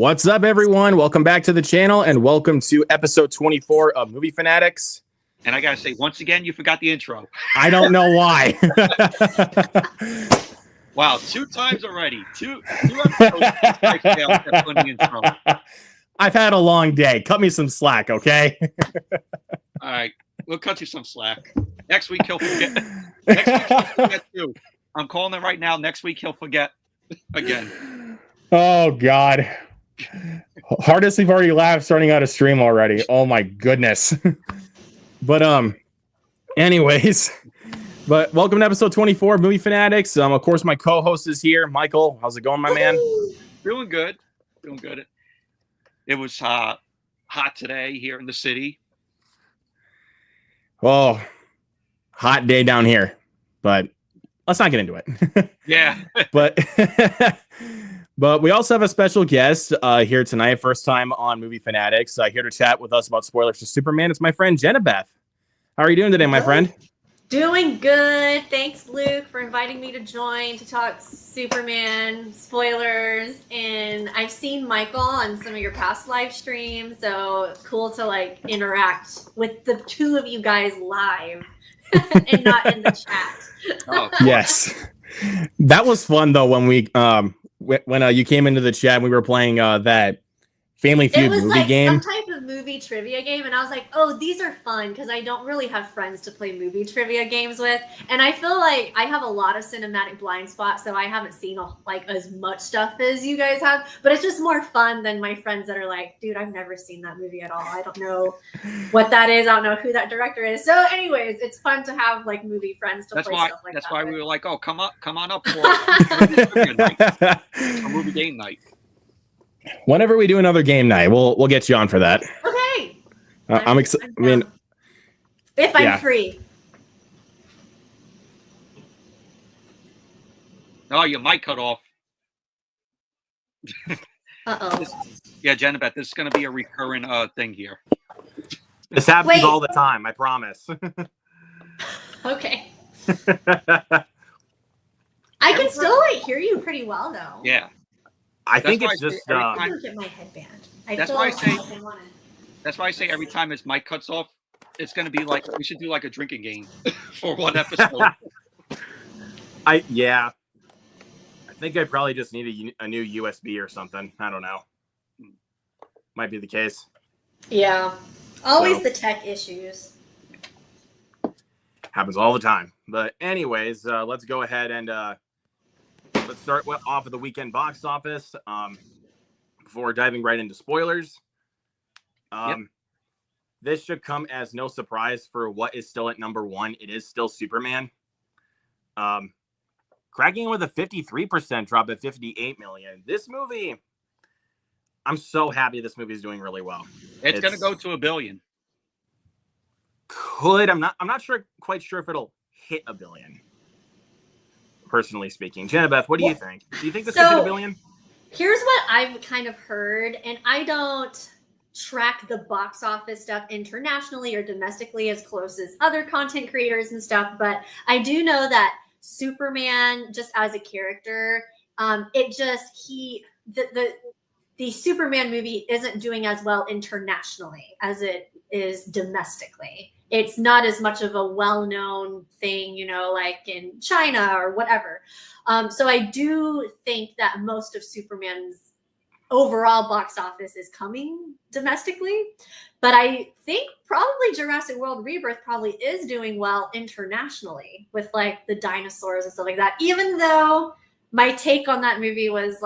What's up, everyone? Welcome back to the channel and welcome to episode 24 of Movie Fanatics. And I got to say, once again, you forgot the intro. I don't know why. Wow, 2 times already. Two episodes. I failed at putting the intro. I've had a long day. Cut me some slack, okay? All right, we'll cut you some slack. Next week, he'll forget. Next week, he'll forget too. I'm calling it right now. Next week, he'll forget again. Oh, God. Hardest we've already laughed starting out a stream already. Oh, my goodness. But, anyways, welcome to episode 24 of Movie Fanatics. Of course, my co-host is here. Michael, how's it going, my man? Feeling good. Feeling good. It was hot today here in the city. Oh, hot day down here, but let's not get into it. Yeah. But we also have a special guest here tonight, first time on Movie Fanatics, here to chat with us about spoilers for Superman. It's my friend Jenabeth. How are you doing today, my friend? Doing good. Thanks, Luke, for inviting me to join to talk Superman spoilers. And I've seen Michael on some of your past live streams, so cool to interact with the two of you guys live and not in the chat. Oh, yes, that was fun though when we when you came into the chat and we were playing that Family Feud movie game. Some type of movie trivia game, and I was like, oh, these are fun because I don't really have friends to play movie trivia games with, and I feel like I have a lot of cinematic blind spots, so I haven't seen as much stuff as you guys have, but it's just more fun than my friends that are like, dude, I've never seen that movie at all. I don't know what that is. I don't know who that director is. So anyways, it's fun to have movie friends to play stuff like that. That's why we were like, oh, come on up for a movie game night. Whenever we do another game night, we'll get you on for that. Okay. I'm excited. I mean, if I'm free. Oh, your mic cut off. Uh-oh. Yeah, Jenabeth, this is going to be a recurring thing here. This happens all the time, I promise. Okay. I can still hear you pretty well, though. Yeah. I think it's just. I look at my headband. That's why I say every time his mic cuts off, it's going to be like we should do a drinking game for one episode. I think I probably just need a new USB or something. I don't know. Might be the case. Yeah, always the tech issues. Happens all the time. But anyways, let's go ahead and. Let's start off with the weekend box office before diving right into spoilers. This should come as no surprise for what is still at number 1. It is still Superman. Cracking with a 53% drop at 58 million. This movie, I'm so happy this movie is doing really well. It's going to go to $1 billion. I'm not quite sure if it'll hit $1 billion. Personally speaking, Jenabeth, what do you think? Do you think this could hit $1 billion? Here's what I've kind of heard, and I don't track the box office stuff internationally or domestically as close as other content creators and stuff, but I do know that Superman, just as a character, the Superman movie isn't doing as well internationally as it is domestically. It's not as much of a well-known thing, like in China or whatever. So I do think that most of Superman's overall box office is coming domestically. But I think probably Jurassic World Rebirth probably is doing well internationally with the dinosaurs and stuff like that. Even though my take on that movie was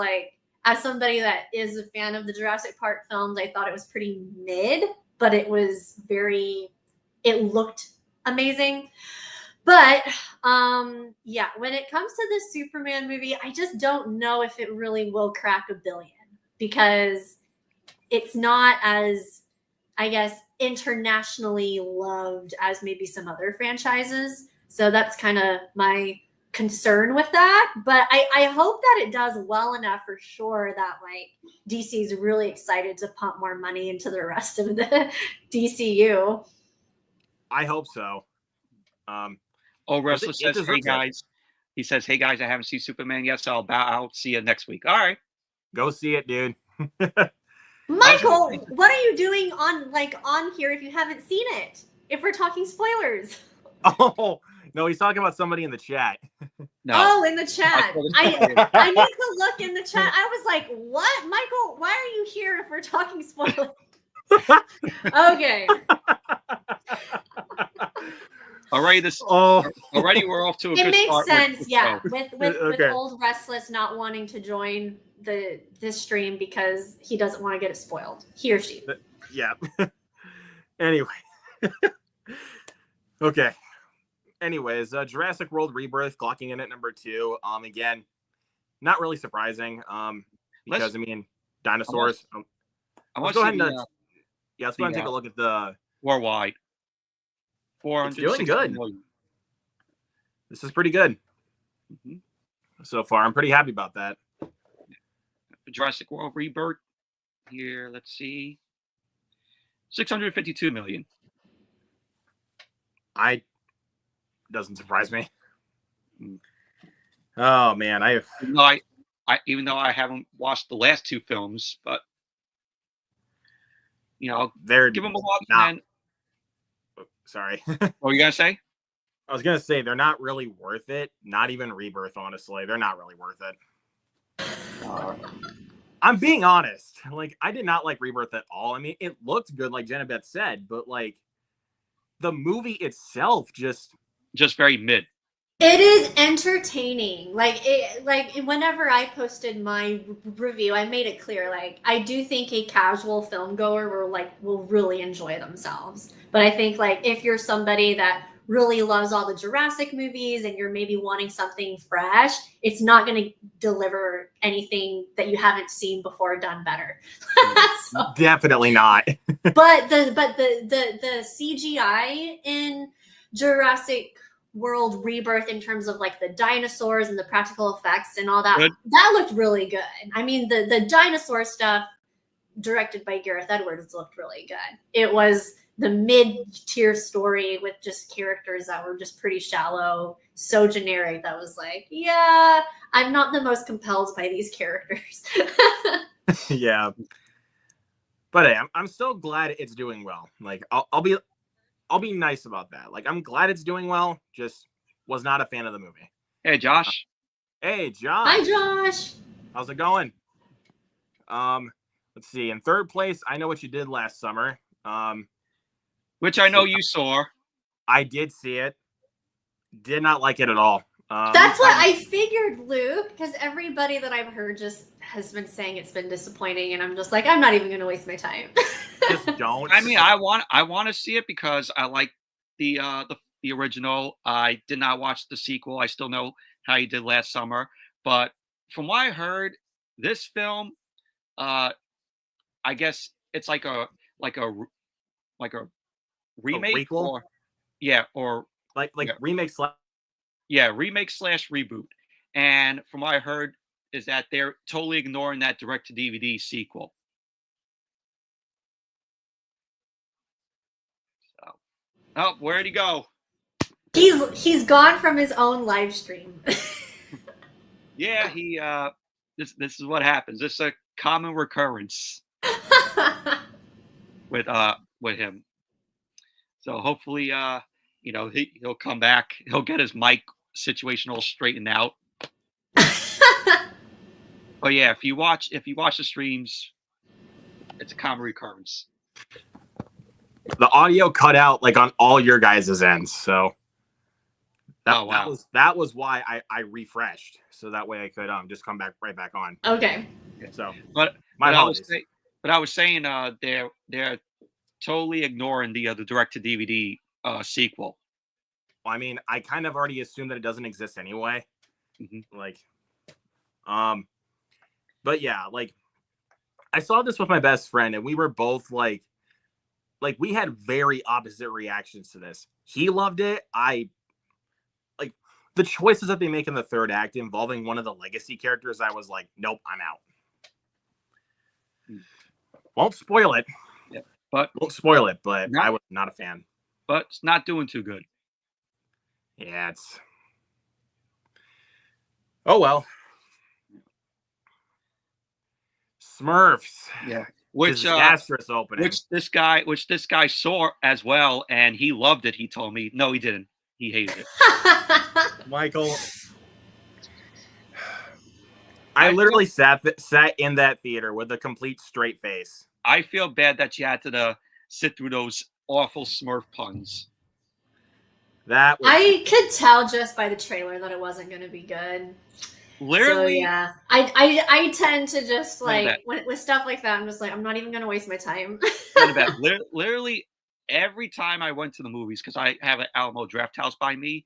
as somebody that is a fan of the Jurassic Park films, I thought it was pretty mid, but it was it looked amazing. But when it comes to this Superman movie, I just don't know if it really will crack $1 billion because it's not as, I guess, internationally loved as maybe some other franchises. So that's kind of my concern with that. But I hope that it does well enough for sure that DC is really excited to pump more money into the rest of the DCU. I hope so. Russell says, hey, guys. He says, hey, guys, I haven't seen Superman yet, so I'll see you next week. All right. Go see it, dude. Michael, what are you doing on here if you haven't seen it? If we're talking spoilers. Oh no, he's talking about somebody in the chat. No. Oh, in the chat. I need to look in the chat. I was like, what? Michael, why are you here if we're talking spoilers? Okay. Already we're off to a good start. It makes sense, yeah. With Okay. Old Restless not wanting to join this stream because he doesn't want to get it spoiled. He or she. Yeah. Anyway. Okay. Anyways, Jurassic World Rebirth clocking in at number 2. Again, not really surprising. Because dinosaurs. Let's go ahead and let's go ahead and take a look at the worldwide. 400. Doing good. This is pretty good. Mm-hmm. So far. I'm pretty happy about that. Jurassic World Rebirth. Here, let's see. 652 million. Doesn't surprise me. Oh man, even though I haven't watched the last 2 films, but they're give them a watch. Not, sorry. What were you gonna say? I was gonna say they're not really worth it. Not even Rebirth, honestly. They're not really worth it. I'm being honest. Like, I did not like Rebirth at all. I mean, it looked good, like Jenna Beth said, but like the movie itself just very mid. It is entertaining. Like whenever I posted my review, I made it clear. Like, I do think a casual film goer will really enjoy themselves. But I think like if you're somebody that really loves all the Jurassic movies and you're maybe wanting something fresh, it's not going to deliver anything that you haven't seen before done better. So, definitely not. but the CGI in Jurassic World Rebirth, in terms of like the dinosaurs and the practical effects and all that, that looked really good. I mean, the dinosaur stuff directed by Gareth Edwards looked really good. It was the mid-tier story with just characters that were just pretty shallow, so generic that was like, yeah, I'm not the most compelled by these characters. Yeah. But hey, I'm still glad it's doing well. Like, I'll be nice about that. Like, I'm glad it's doing well. Just was not a fan of the movie. Hey, Josh. Hey, Josh. Hi, Josh. How's it going? Let's see. In third place, I Know What You Did Last Summer. Which I know you saw. I did see it. Did not like it at all. That's what I figured, Luke, because everybody that I've heard just has been saying it's been disappointing, and I'm just like, I'm not even going to waste my time. Just don't. I mean, I want to see it because I like the original. I did not watch the sequel. I still know how you did last summer, but from what I heard, this film, I guess it's like a remake, or like remake remake / reboot. And from what I heard is that they're totally ignoring that direct to DVD sequel. So, oh, where'd he go? He's gone from his own live stream. Yeah, he this is what happens. This is a common recurrence with him. So hopefully he'll come back. He'll get his mic situation all straightened out. But yeah, if you watch the streams, it's a common recurrence. The audio cut out like on all your guys' ends, so that was why I refreshed, so that way I could just come right back on. Okay. So, but I was saying they're totally ignoring the direct to DVD sequel. Well, I mean, I kind of already assumed that it doesn't exist anyway. Mm-hmm. Like, but yeah, like I saw this with my best friend, and we were both like we had very opposite reactions to this. He loved it. I like the choices that they make in the third act involving one of the legacy characters. I was like, nope, I'm out. Won't spoil it. Yeah, won't spoil it. But I was not a fan. But it's not doing too good. Yeah, it's. Oh well. Smurfs. Yeah. Which disastrous opening. Which this guy saw as well, and he loved it. He told me, no, he didn't. He hated it. Michael, I literally sat in that theater with a complete straight face. I feel bad that you had to sit through those awful Smurf puns. I could tell just by the trailer that it wasn't going to be good. Literally, so, yeah. I tend to just like with stuff like that. I'm just like, I'm not even going to waste my time. Literally, every time I went to the movies, because I have an Alamo Draft House by me,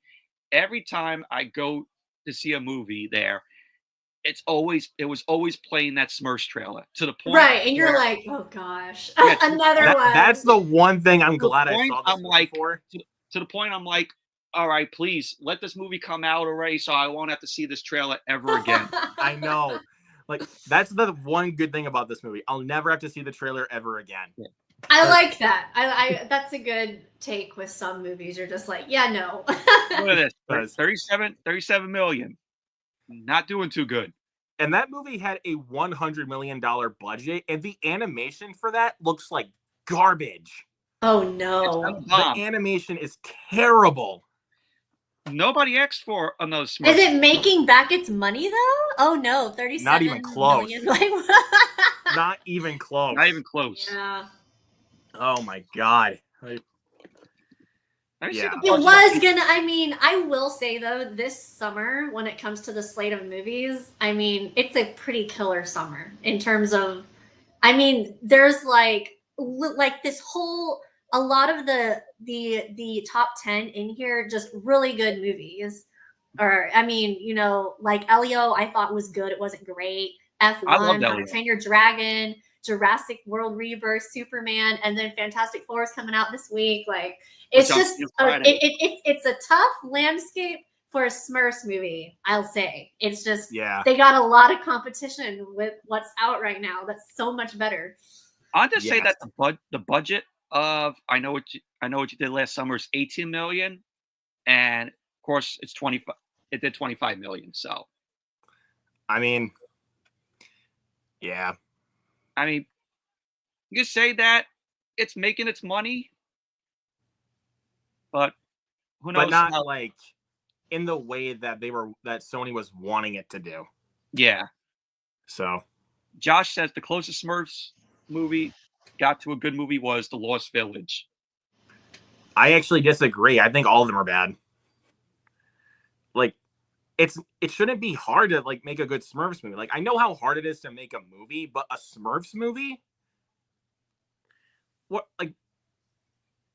every time I go to see a movie there, it was always playing that Smurfs trailer to the point, right? And you're like, oh gosh, another one. That's the one thing I'm glad I saw this movie for. To the point, I'm like, all right, please let this movie come out already, so I won't have to see this trailer ever again. I know, like that's the one good thing about this movie. I'll never have to see the trailer ever again. Yeah. I like that. I that's a good take with some movies. You're just like, yeah, no. Look at this, 37 million. Not doing too good. And that movie had a $100 million budget, and the animation for that looks like garbage. Oh no! The animation is terrible. Nobody asked for another Smurf. Is it making back its money though? Oh no, 37 Not even close. Million. Not even close. Not even close. Yeah. Oh my god. Yeah. It was gonna. I mean, I will say though, this summer when it comes to the slate of movies, I mean, it's a pretty killer summer in terms of. I mean, there's like this whole. A lot of the top 10 in here, just really good movies. Or I mean, you know, like Elio, I thought was good. It wasn't great. F1, How to Train Your Dragon, Jurassic World Rebirth, Superman, and then Fantastic Four is coming out this week. Like it's just it's a tough landscape for a Smurfs movie. I'll say it's just they got a lot of competition with what's out right now. That's so much better. I'll just say that the budget of I know what you did last summer is 18 million, and of course it's 25. It did 25 million. So, I mean, yeah. I mean, you say that it's making its money, but who knows? But not like in the way that that Sony was wanting it to do. Yeah. So, Josh says the closest Smurfs movie got to a good movie was The Lost Village. I actually disagree. I think all of them are bad. Like, it shouldn't be hard to like make a good Smurfs movie. Like, I know how hard it is to make a movie, but a Smurfs movie? What, like,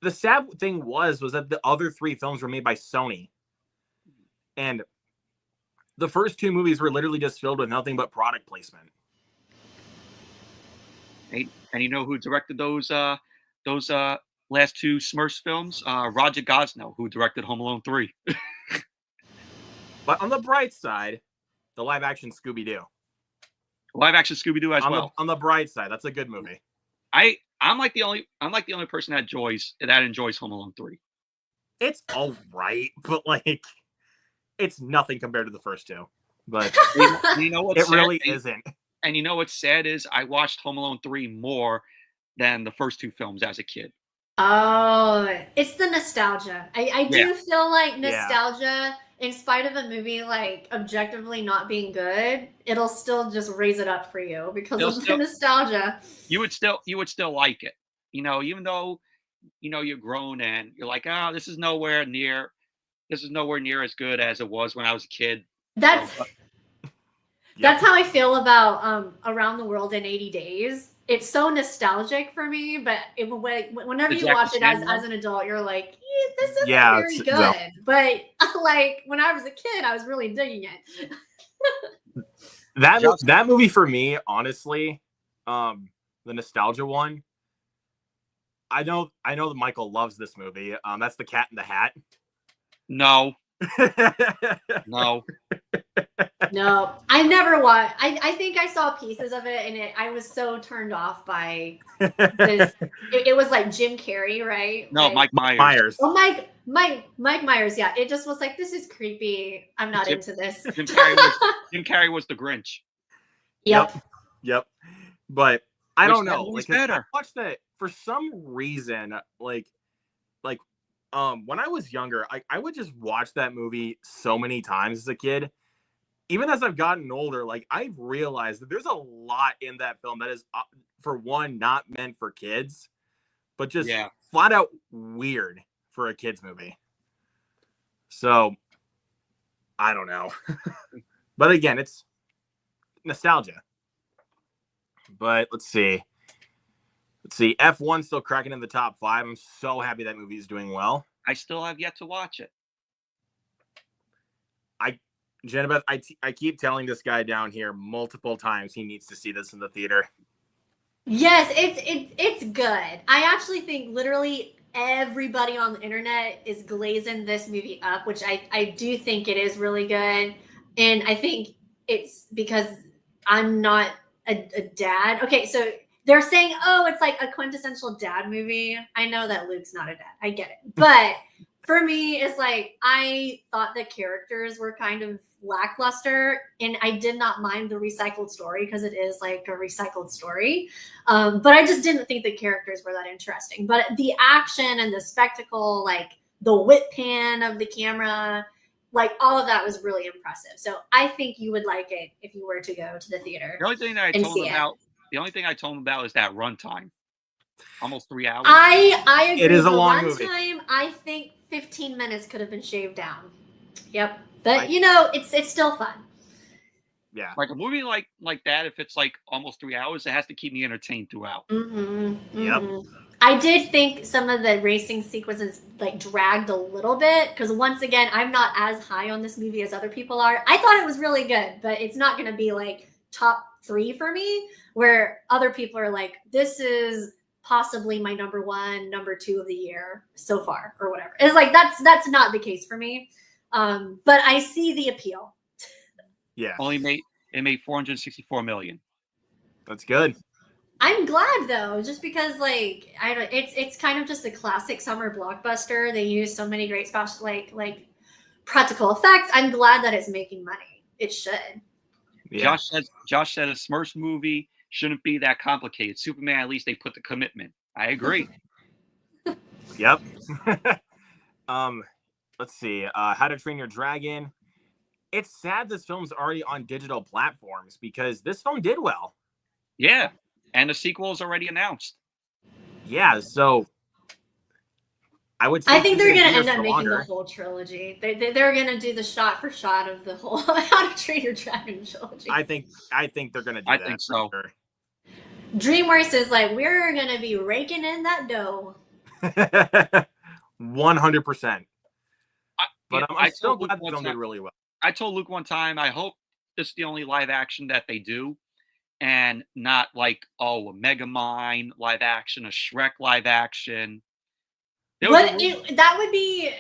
the sad thing was that the other 3 films were made by Sony. And the first 2 movies were literally just filled with nothing but product placement. And you know who directed those last 2 Smurfs films? Roger Gosnell, who directed Home Alone 3. But on the bright side, the live-action Scooby-Doo. Live-action Scooby-Doo as well. On the bright side, that's a good movie. I'm like the only person that enjoys Home Alone 3. It's all right, but like, it's nothing compared to the first 2. But you know what's it really isn't. And you know what's sad is I watched Home Alone 3 more than the first 2 films as a kid. Oh, it's the nostalgia. I do feel like nostalgia, in spite of a movie like objectively not being good, it'll still just raise it up for you because of the nostalgia. You would still like it, you know, even though you know you're grown and you're like, oh, this is nowhere near as good as it was when I was a kid. That's how I feel about Around the World in 80 Days. It's so nostalgic for me, but whenever you watch it as an adult, you're like, this isn't very good. But like when I was a kid, I was really digging it. that movie for me, honestly, the nostalgia one. I know that Michael loves this movie. That's The Cat in the Hat. No. No, I never watched. I think I saw pieces of it, and I was so turned off by this. It was like Jim Carrey, right? No, like, Mike Myers. Oh, Mike Myers. Yeah, it just was like, this is creepy. I'm not into this. Jim Carrey was the Grinch. Yep. But I Which don't know. movie's Like, 'cause I better? watched that for some reason. Like, when I was younger, I would just watch that movie so many times as a kid. Even as I've gotten older, like, I've realized that there's a lot in that film that is, for one, not meant for kids, but just Yeah. flat out weird for a kids movie. So I don't know. But again, it's nostalgia. But let's see. F1 still cracking in the top 5. I'm so happy that movie is doing well. I still have yet to watch it. Jenabeth, I keep telling this guy down here multiple times he needs to see this in the theater. Yes, it's good. I actually think literally everybody on the internet is glazing this movie up, which I do think it is really good. And I think it's because I'm not a dad. Okay, so they're saying, oh, it's like a quintessential dad movie. I know that Luke's not a dad. I get it. But for me, it's like I thought the characters were kind of lackluster, and I did not mind the recycled story because it is like a recycled story. But I just didn't think the characters were that interesting. But the action and the spectacle, like the whip pan of the camera, like all of that was really impressive. So I think you would like it if you were to go to the theater. The only thing that I and told see him it. about, the only thing I told him about is that runtime, almost 3 hours. I agree. It is a The long movie. runtime, I think 15 minutes could have been shaved down. Yep. But Right. you know, it's still fun. Yeah. Like a movie like that, if it's like almost 3 hours, it has to keep me entertained throughout. Yep. I did think some of the racing sequences like dragged a little bit because once again, I'm not as high on this movie as other people are. I thought it was really good, but it's not going to be like top 3 for me. Where other people are like, this is possibly my number 1, number 2 of the year so far, or whatever. It's like that's not the case for me. But I see the appeal. Yeah. It made 464 million. That's good. I'm glad though, just because like I don't. It's kind of just a classic summer blockbuster. They use so many great special like practical effects. I'm glad that it's making money. It should. Yeah. Josh said a Smurfs movie shouldn't be that complicated. Superman, at least they put the commitment. I agree. Yep. Let's see. How to Train Your Dragon. It's sad this film's already on digital platforms because this film did well. Yeah. And the sequel is already announced. Yeah, so I would say I think they're going to end up for making longer. the whole trilogy. They're going to do the shot for shot of the whole How to Train Your Dragon trilogy. I think they're going to do I that. think so. Sure. DreamWorks is like, we're going to be raking in that dough. 100%. But I'm still told glad Luke the film did really well. I told Luke one time, I hope this is the only live action that they do, and not like, a Megamind live action, a Shrek live action. That would be.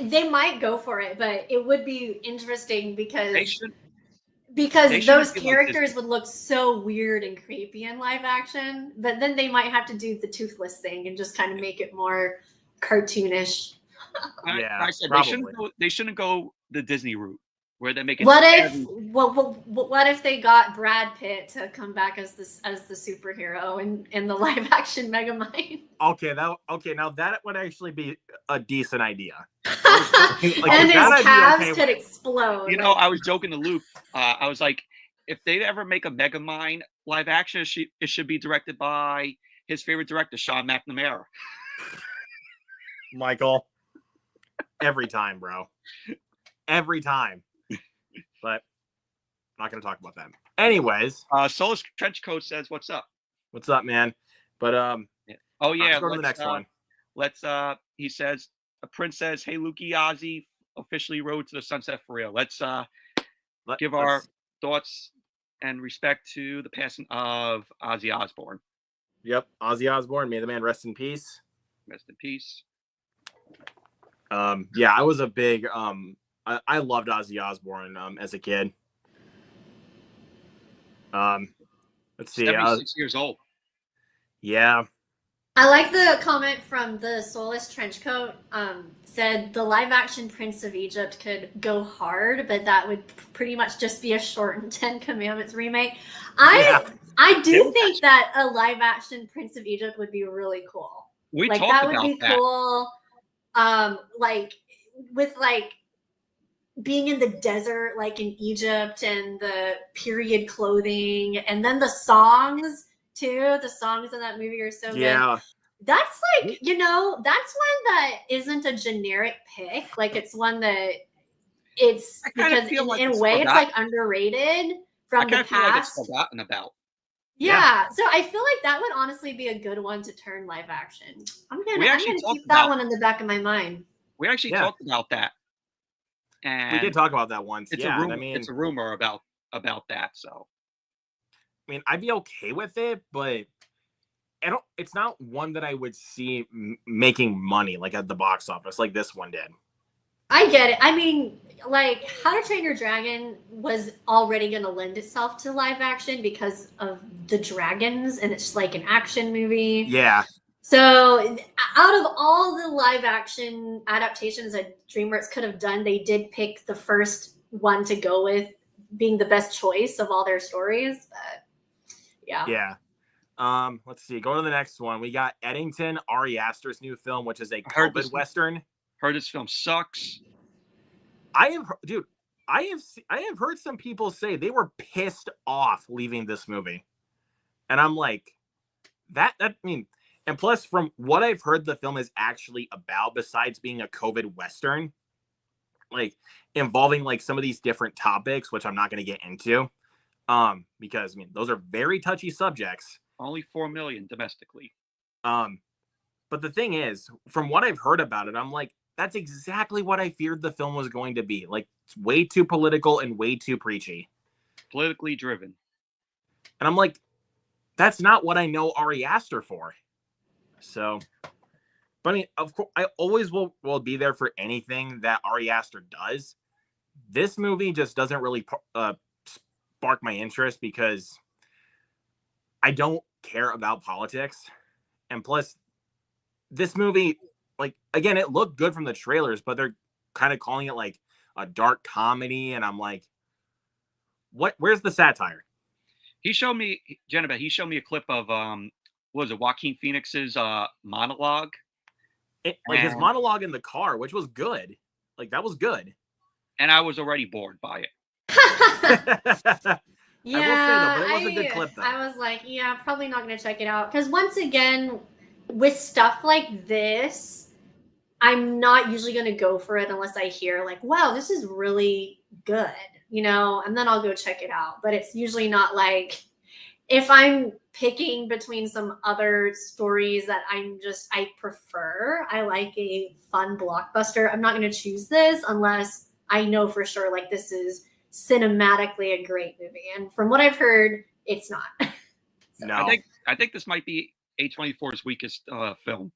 They might go for it, but it would be interesting because those characters would look so weird and creepy in live action. But then they might have to do the toothless thing and just kind of make it more cartoonish. Yeah, I said they shouldn't go the Disney route where they make it. What if they got Brad Pitt to come back as the superhero in the live action Megamind? Okay, now that would actually be a decent idea. And his calves could explode. You know, I was joking to Luke. I was like, if they ever make a Megamind live action, it should be directed by his favorite director, Sean McNamara. Michael, every time, bro. Every time. But I'm not going to talk about that. Anyways. Solis Trenchcoat says, what's up? What's up, man? But, oh, yeah. Let's go to the next one. He says, Prince says, hey, Lukey, Ozzy officially rode to the sunset for real. Let's give our thoughts and respect to the passing of Ozzy Osbourne. Yep. Ozzy Osbourne. May the man rest in peace. Rest in peace. Yeah, I was a big, I loved Ozzy Osbourne as a kid. Let's see. 76 years old. Yeah. I like the comment from the Soulless Trenchcoat. Said the live-action Prince of Egypt could go hard, but that would pretty much just be a shortened Ten Commandments remake. I do think that a live-action Prince of Egypt would be really cool. We like talked that would about be that. cool. Like with like being in the desert, like in Egypt, and the period clothing, and then the songs too. The songs in that movie are so good. That's like, that's one that isn't a generic pick. Like it's one that it's because in a way it's like underrated from the past. Feel like it's forgotten about. Yeah, so I feel like that would honestly be a good one to turn live action. I'm gonna keep that one in the back of my mind. We actually talked about that. And we did talk about that once. It's a rumor about that. So, I mean, I'd be okay with it, but it's not one that I would see making money like at the box office like this one did. I get it. I mean, like How to Train Your Dragon was already going to lend itself to live action because of the dragons, and it's like an action movie. Yeah. So out of all the live action adaptations that DreamWorks could have done, they did pick the first one to go with being the best choice of all their stories. But yeah. Yeah. Let's see. Go to the next one. We got Eddington, Ari Aster's new film, which is a COVID Western. Heard this film sucks. I have heard some people say they were pissed off leaving this movie. And I'm like, and plus from what I've heard the film is actually about, besides being a COVID Western, like involving like some of these different topics, which I'm not going to get into. Because those are very touchy subjects. Only 4 million domestically. But the thing is, from what I've heard about it, I'm like, that's exactly what I feared the film was going to be. Like, it's way too political and way too preachy. Politically driven. And I'm like, that's not what I know Ari Aster for. So, but of course, I always will be there for anything that Ari Aster does. This movie just doesn't really spark my interest because I don't care about politics. And plus, this movie, like, again, it looked good from the trailers, but they're kind of calling it like a dark comedy. And I'm like, where's the satire? He showed me a clip of, Joaquin Phoenix's monologue. His monologue in the car, which was good. Like, that was good. And I was already bored by it. Yeah, I will say though, but it was a good clip though. I was like, yeah, probably not going to check it out. Because once again, with stuff like this, I'm not usually going to go for it unless I hear like, wow, this is really good, and then I'll go check it out. But it's usually not like, if I'm picking between some other stories that I prefer, I like a fun blockbuster, I'm not going to choose this unless I know for sure, like, this is cinematically a great movie. And from what I've heard, it's not. So. No. I think this might be A24's weakest film.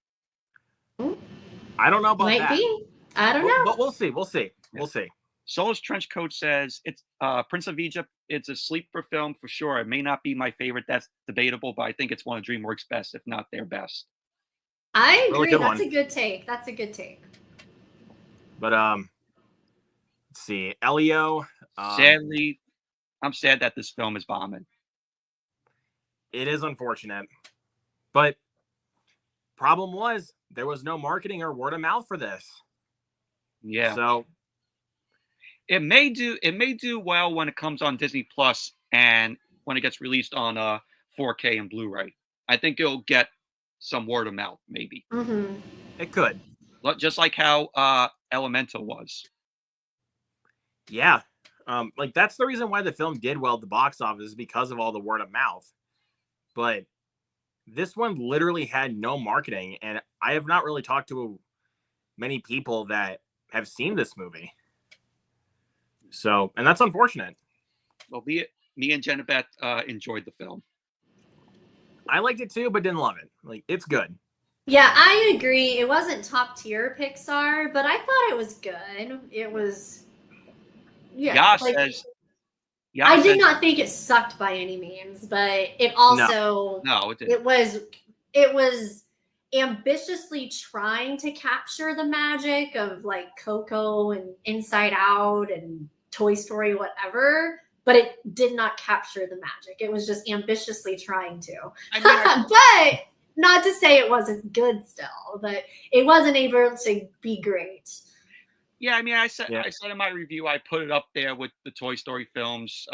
I don't know about that. Might be. I don't know. But we'll see. We'll see. We'll see. Soulless Trenchcoat says it's Prince of Egypt. It's a sleeper film for sure. It may not be my favorite. That's debatable, but I think it's one of DreamWorks' best, if not their best. I agree. That's a good take. That's a good take. But let's see, Elio. Sadly, I'm sad that this film is bombing. It is unfortunate, but problem was there was no marketing or word of mouth for this. Yeah. So it may do well when it comes on Disney Plus and when it gets released on 4K and Blu-ray. I think it'll get some word of mouth, maybe. Mm-hmm. It could. Just like how Elemental was. Yeah. Like that's the reason why the film did well at the box office, is because of all the word of mouth. But this one literally had no marketing, and I have not really talked to many people that have seen this movie. So, and that's unfortunate. Well, me and Jenabeth enjoyed the film. I liked it too, but didn't love it. Like, it's good. Yeah, I agree. It wasn't top tier Pixar, but I thought it was good. It was, yeah. I did not think it sucked by any means, but it also no, it didn't. It was ambitiously trying to capture the magic of like Coco and Inside Out and Toy Story, whatever, but it did not capture the magic. It was just ambitiously trying to. But not to say it wasn't good still, but it wasn't able to be great. Yeah, I mean, I said in my review, I put it up there with the Toy Story films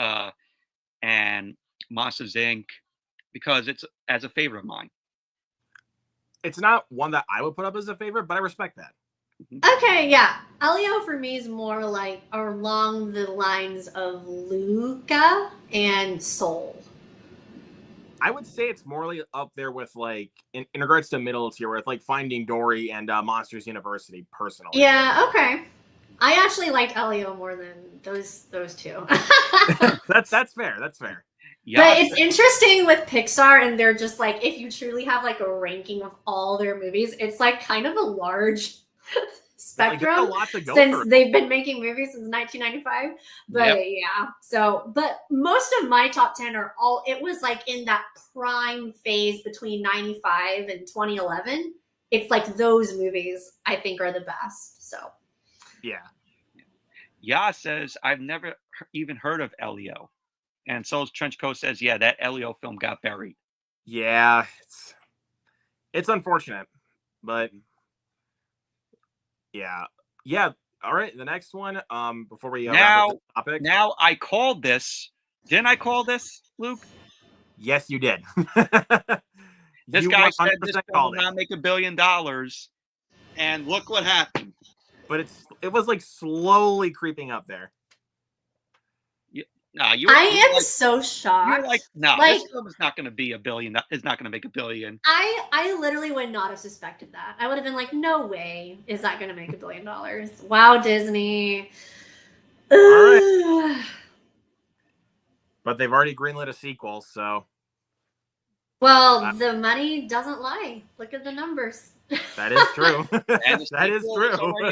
and Monsters Inc. because it's as a favorite of mine. It's not one that I would put up as a favorite, but I respect that. Okay, yeah. Elio for me is more like along the lines of Luca and Soul. I would say it's morally up there with like in regards to middle tier with like Finding Dory and Monsters University personally. Yeah, okay. I actually liked Elio more than those two. That's fair. That's fair. Yeah, but it's interesting with Pixar, and they're just like, if you truly have like a ranking of all their movies, it's like kind of a large spectrum since they've been making movies since 1995. But yeah, so but most of my top 10 are all, it was like in that prime phase between 95 and 2011. It's like those movies I think are the best. So yeah says I've never even heard of Elio. And Soul's Trenchcoat says, yeah, that Elio film got buried. Yeah, it's unfortunate, but yeah. All right, the next one. Before we wrap up the topic. Now I called this. Didn't I call this, Luke? Yes, you did. This guy said this film will not make $1 billion, and look what happened. But it was like slowly creeping up there. No, I am so shocked. You're like, no, this film is not going to be $1 billion. It's not going to make $1 billion. I literally would not have suspected that. I would have been like, no way is that going to make $1 billion. Wow, Disney. All right. But they've already greenlit a sequel, so. Well, the money doesn't lie. Look at the numbers. That is true. That is true.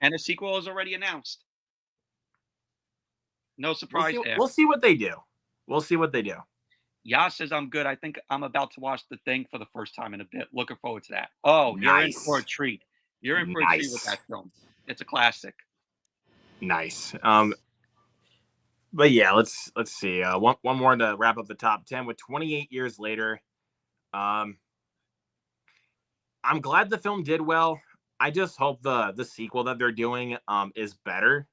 And the sequel is already announced. No surprise there. We'll see what they do. Yas says, I'm good. I think I'm about to watch The Thing for the first time in a bit. Looking forward to that. Oh, nice. You're in for a treat. You're in for a treat with that film. It's a classic. Nice. But yeah, let's see. One more to wrap up the top 10 with 28 years later. I'm glad the film did well. I just hope the sequel that they're doing is better.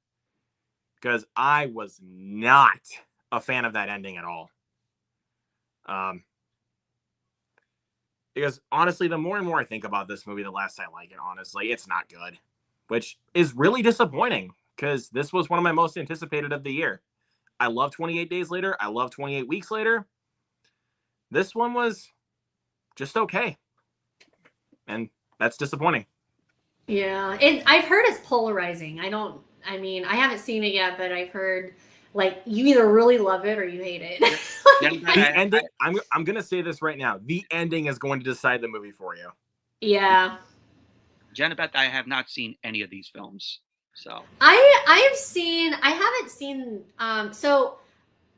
Because I was not a fan of that ending at all. Because honestly, the more and more I think about this movie, the less I like it, honestly. It's not good. Which is really disappointing. Because this was one of my most anticipated of the year. I love 28 Days Later. I love 28 Weeks Later. This one was just okay. And that's disappointing. Yeah. I've heard it's polarizing. I haven't seen it yet, but I've heard like you either really love it or you hate it. The ending, I'm gonna say this right now. The ending is going to decide the movie for you. Yeah. Jennifer, I have not seen any of these films. So I haven't seen so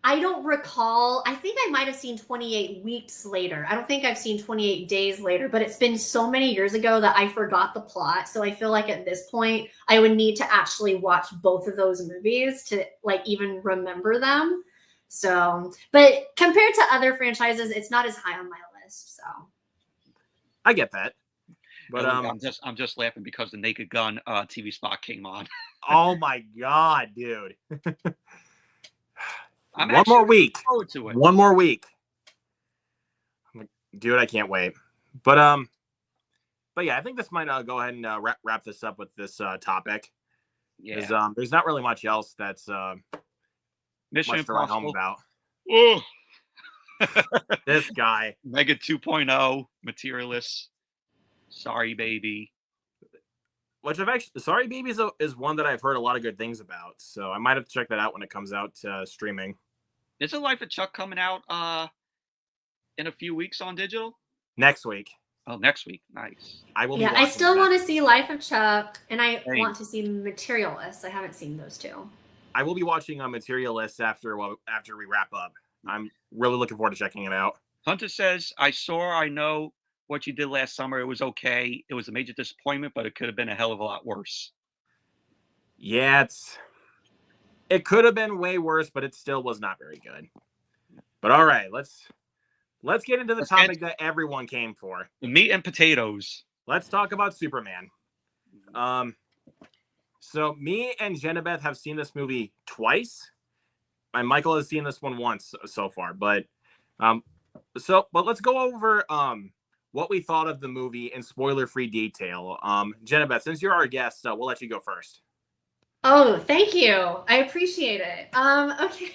I don't recall. I think I might have seen 28 Weeks Later. I don't think I've seen 28 Days Later, but it's been so many years ago that I forgot the plot. So I feel like at this point, I would need to actually watch both of those movies to like even remember them. So, but compared to other franchises, it's not as high on my list. So I get that. But I'm just laughing because the Naked Gun TV spot came on. Oh my God, dude. One more week. To it. One more week. Dude, I can't wait. But yeah, I think this might go ahead and wrap this up with this topic. Yeah. There's not really much else that's Mission much to write home Impossible. about. This guy. Mega 2.0 Materialist. Sorry, Baby. Which I've actually, Sorry Baby is one that I've heard a lot of good things about. So I might have to check that out when it comes out streaming. Is The Life of Chuck coming out in a few weeks on digital? Next week. Oh, next week. Nice. I will. Yeah, I still want to see Life of Chuck, and I want to see Materialist. I haven't seen those two. I will be watching Materialist after we wrap up. I'm really looking forward to checking it out. Hunter says, I know what you did last summer. It was okay. It was a major disappointment, but it could have been a hell of a lot worse. Yeah, it could have been way worse, but it still was not very good. But all right, let's get into the topic that everyone came for. Meat and potatoes. Let's talk about Superman. So me and Jenabeth have seen this movie twice. And Michael has seen this one once so far, but let's go over what we thought of the movie in spoiler-free detail. Jenabeth, since you're our guest, we'll let you go first. Oh, thank you. I appreciate it. Okay.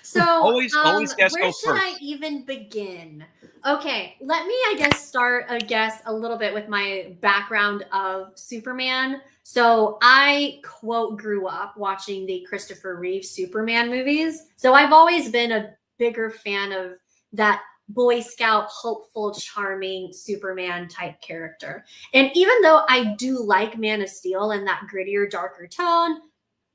So always guess where go should I first. even begin? Okay, let me, I guess, start a little bit with my background of Superman. So I, quote, grew up watching the Christopher Reeve Superman movies. So I've always been a bigger fan of that Boy Scout, hopeful, charming Superman type character. And even though I do like Man of Steel and that grittier, darker tone,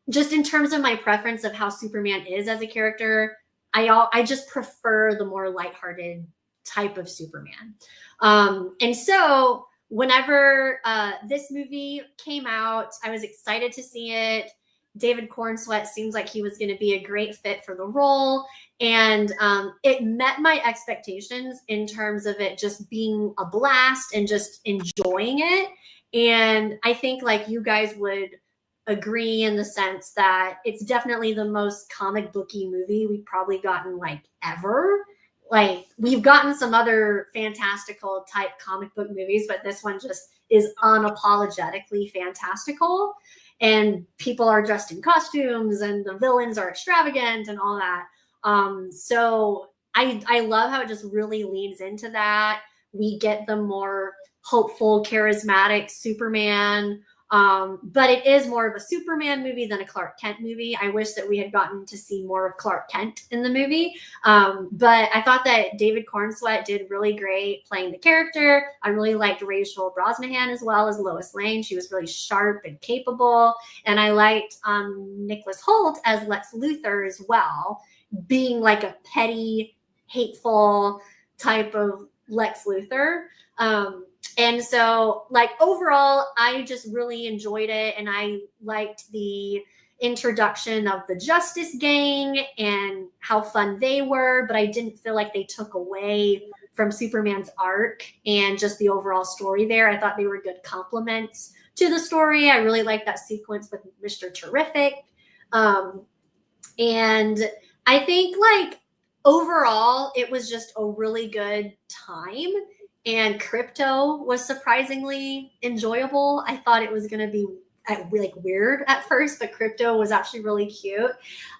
just in terms of my preference of how Superman is as a character, I just prefer the more lighthearted type of Superman. And so whenever this movie came out, I was excited to see it. David Cornsweet seems like he was going to be a great fit for the role. And it met my expectations in terms of it just being a blast and just enjoying it. And I think like you guys would agree in the sense that it's definitely the most comic booky movie we've probably gotten like ever. Like we've gotten some other fantastical type comic book movies, but this one just is unapologetically fantastical. And people are dressed in costumes and the villains are extravagant and all that. So I love how it just really leans into that. We get the more hopeful, charismatic Superman. But it is more of a Superman movie than a Clark Kent movie. I wish that we had gotten to see more of Clark Kent in the movie. But I thought that David Cornsweet did really great playing the character. I really liked Rachel Brosnahan as well as Lois Lane. She was really sharp and capable. And I liked Nicholas Hoult as Lex Luthor as well, being like a petty, hateful type of Lex Luthor. And so like overall, I just really enjoyed it. And I liked the introduction of the Justice Gang and how fun they were, but I didn't feel like they took away from Superman's arc and just the overall story there. I thought they were good complements to the story. I really liked that sequence with Mr. Terrific. And I think like overall, it was just a really good time. And Crypto was surprisingly enjoyable. I thought it was going to be like weird at first, but Crypto was actually really cute.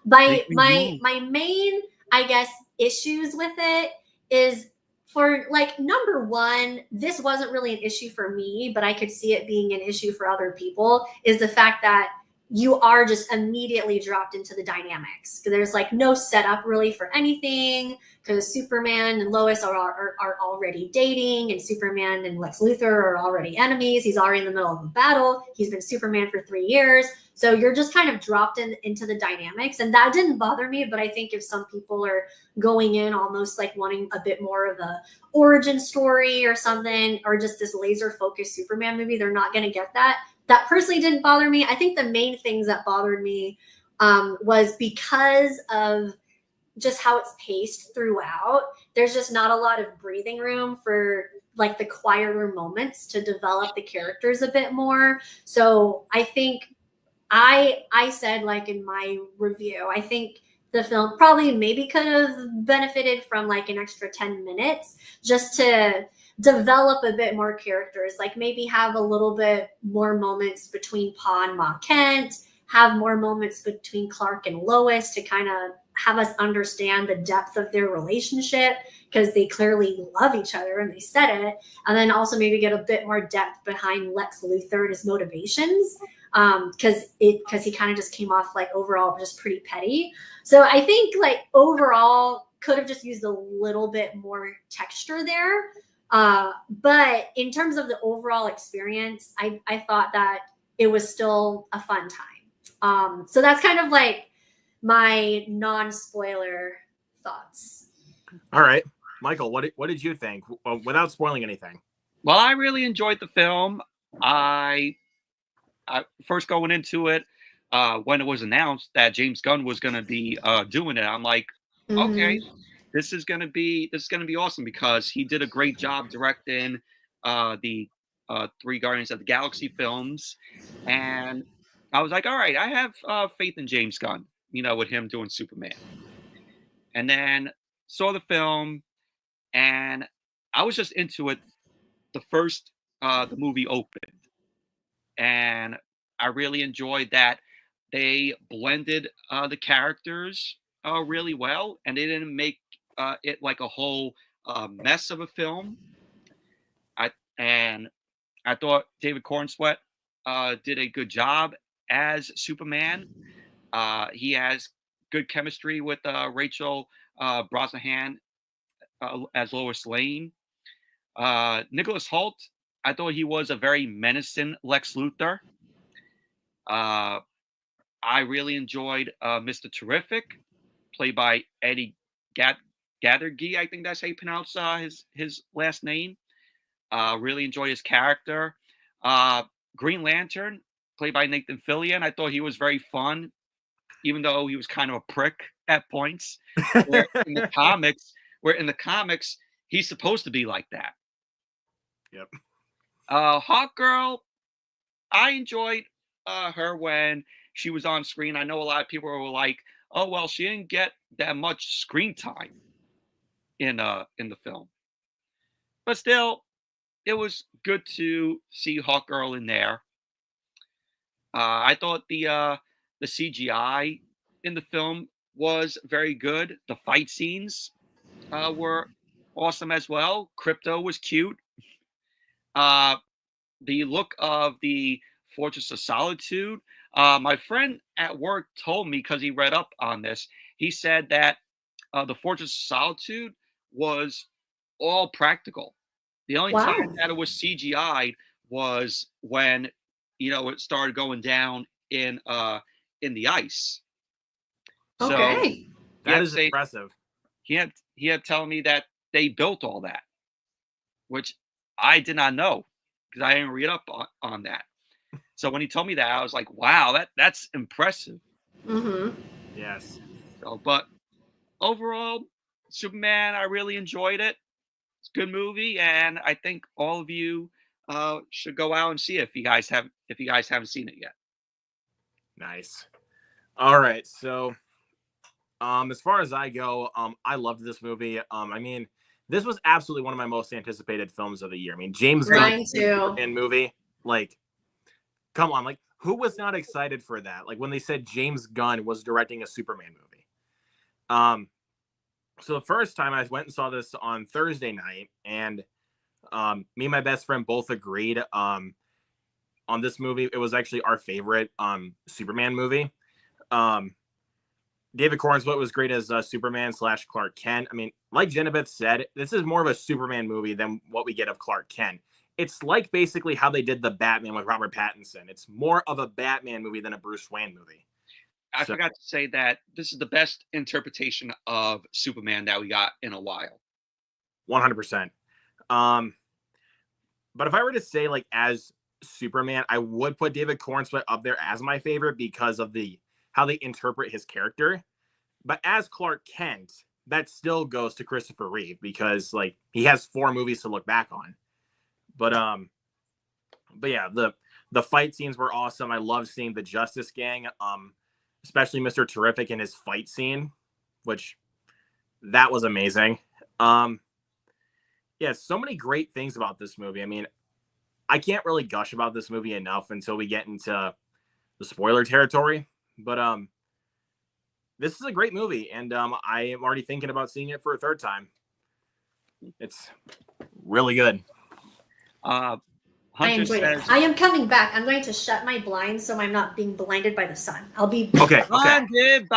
My main, I guess, issues with it is for like number one, this wasn't really an issue for me, but I could see it being an issue for other people, is the fact that you are just immediately dropped into the dynamics. There's like no setup really for anything because Superman and Lois are already dating and Superman and Lex Luthor are already enemies. He's already in the middle of a battle. He's been Superman for 3 years. So you're just kind of dropped into the dynamics. And that didn't bother me. But I think if some people are going in almost like wanting a bit more of a origin story or something, or just this laser focused Superman movie, they're not going to get that. That personally didn't bother me. I think the main things that bothered me was because of just how it's paced throughout. There's just not a lot of breathing room for like the quieter moments to develop the characters a bit more. So I think I said like in my review, I think the film probably maybe could have benefited from like an extra 10 minutes just to develop a bit more characters, like maybe have a little bit more moments between Pa and Ma Kent, have more moments between Clark and Lois to kind of have us understand the depth of their relationship because they clearly love each other and they said it. And then also maybe get a bit more depth behind Lex Luthor and his motivations because he kind of just came off like overall just pretty petty. So I think like overall could have just used a little bit more texture there. But in terms of the overall experience, I thought that it was still a fun time. So that's kind of like my non-spoiler thoughts. All right. Michael, what did you think without spoiling anything? Well, I really enjoyed the film. I first going into it, when it was announced that James Gunn was going to be doing it, I'm like, okay, this is going to be awesome, because he did a great job directing the 3 Guardians of the Galaxy films, and I was like, all right, I have faith in James Gunn, with him doing Superman. And then saw the film, and I was just into it. The movie opened, and I really enjoyed that they blended the characters really well, and they didn't make it like a whole mess of a film. I thought David Cornsweet did a good job as Superman. He has good chemistry with Rachel Brosnahan as Lois Lane. Nicholas Hoult, I thought he was a very menacing Lex Luthor. I really enjoyed Mr. Terrific, played by Eddie Gathergy. I think that's how you pronounce his last name. Really enjoyed his character. Green Lantern, played by Nathan Fillion. I thought he was very fun, even though he was kind of a prick at points. Where in the comics, he's supposed to be like that. Yep. Hawkgirl, I enjoyed her when she was on screen. I know a lot of people were like, "Oh well, she didn't get that much screen time in the film," but still, it was good to see Hawkgirl in there. I thought the CGI in the film was very good. The fight scenes were awesome as well. Crypto was cute. The look of the Fortress of Solitude. My friend at work told me, because he read up on this, he said that the Fortress of Solitude was all practical. The only time that it was CGI'd was when it started going down in the ice. Okay, so that is impressive. He had telling me that they built all that, which I did not know, because I didn't read up on that. So when he told me that, I was like, wow, that's impressive. Yes. So, but overall, Superman, I really enjoyed it. It's a good movie, and I think all of you should go out and see it if you guys haven't seen it yet. Nice. All right. So, as far as I go, I loved this movie. I mean, this was absolutely one of my most anticipated films of the year. I mean, James Gunn's Superman movie, like, come on, like, who was not excited for that? Like, when they said James Gunn was directing a Superman movie. So the first time I went and saw this on Thursday night, and me and my best friend both agreed on this movie. It was actually our favorite Superman movie. David Cornsweet was great as Superman / Clark Kent. I mean, like Jenabeth said, this is more of a Superman movie than what we get of Clark Kent. It's like basically how they did the Batman with Robert Pattinson. It's more of a Batman movie than a Bruce Wayne movie. I forgot to say that this is the best interpretation of Superman that we got in a while. 100%. But if I were to say, like, as Superman, I would put David Cornsweet up there as my favorite because of how they interpret his character. But as Clark Kent, that still goes to Christopher Reeve, because, like, he has 4 movies to look back on. But yeah, the fight scenes were awesome. I love seeing the Justice Gang, especially Mr. Terrific in his fight scene, which that was amazing. Yeah, so many great things about this movie. I mean, I can't really gush about this movie enough until we get into the spoiler territory. But this is a great movie, and I am already thinking about seeing it for a 3rd time. It's really good. I enjoyed it. I am coming back. I'm going to shut my blinds so I'm not being blinded by the sun. I'll be okay. Blinded by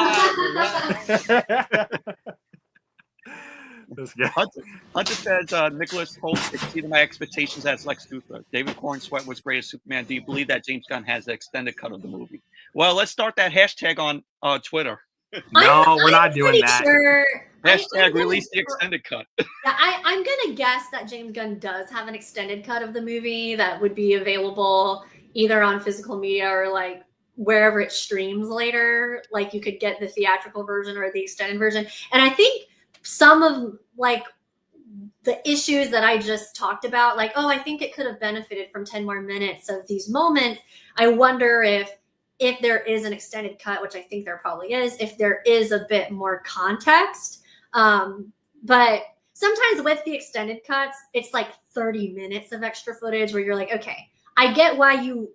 Hunter says Nicholas Hoult exceeded my expectations as Lex Luthor. David Cornsweet was great as Superman. Do you believe that James Gunn has the extended cut of the movie? Well, let's start that hashtag on Twitter. No, we're not doing that. Hashtag release the extended cut. Yeah, I'm gonna guess that James Gunn does have an extended cut of the movie that would be available either on physical media or like wherever it streams later. Like you could get the theatrical version or the extended version. And I think some of like the issues that I just talked about, like, oh, I think it could have benefited from 10 more minutes of these moments. I wonder if there is an extended cut, which I think there probably is, if there is a bit more context. But sometimes with the extended cuts, it's like 30 minutes of extra footage where you're like, okay, I get why you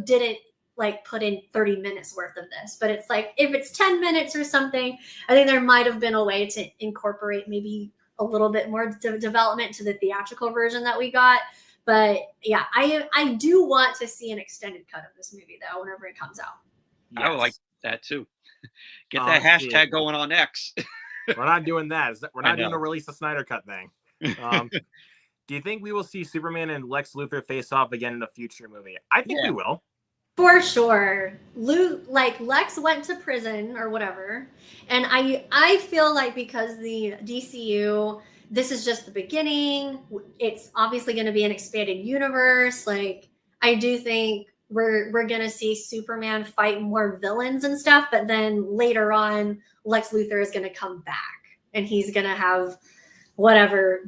didn't like put in 30 minutes worth of this, but it's like, if it's 10 minutes or something, I think there might've been a way to incorporate maybe a little bit more development to the theatrical version that we got. But yeah, I do want to see an extended cut of this movie though, whenever it comes out. Yes. I would like that too. Get that hashtag going on X. We're not doing that. We're not doing a release the Snyder cut thing. Do you think we will see Superman and Lex Luthor face off again in a future movie? I think we will. For sure. Lex went to prison or whatever. And I feel like because the DCU, this is just the beginning. It's obviously going to be an expanded universe. Like, I do think we're going to see Superman fight more villains and stuff. But then later on, Lex Luthor is going to come back. And he's going to have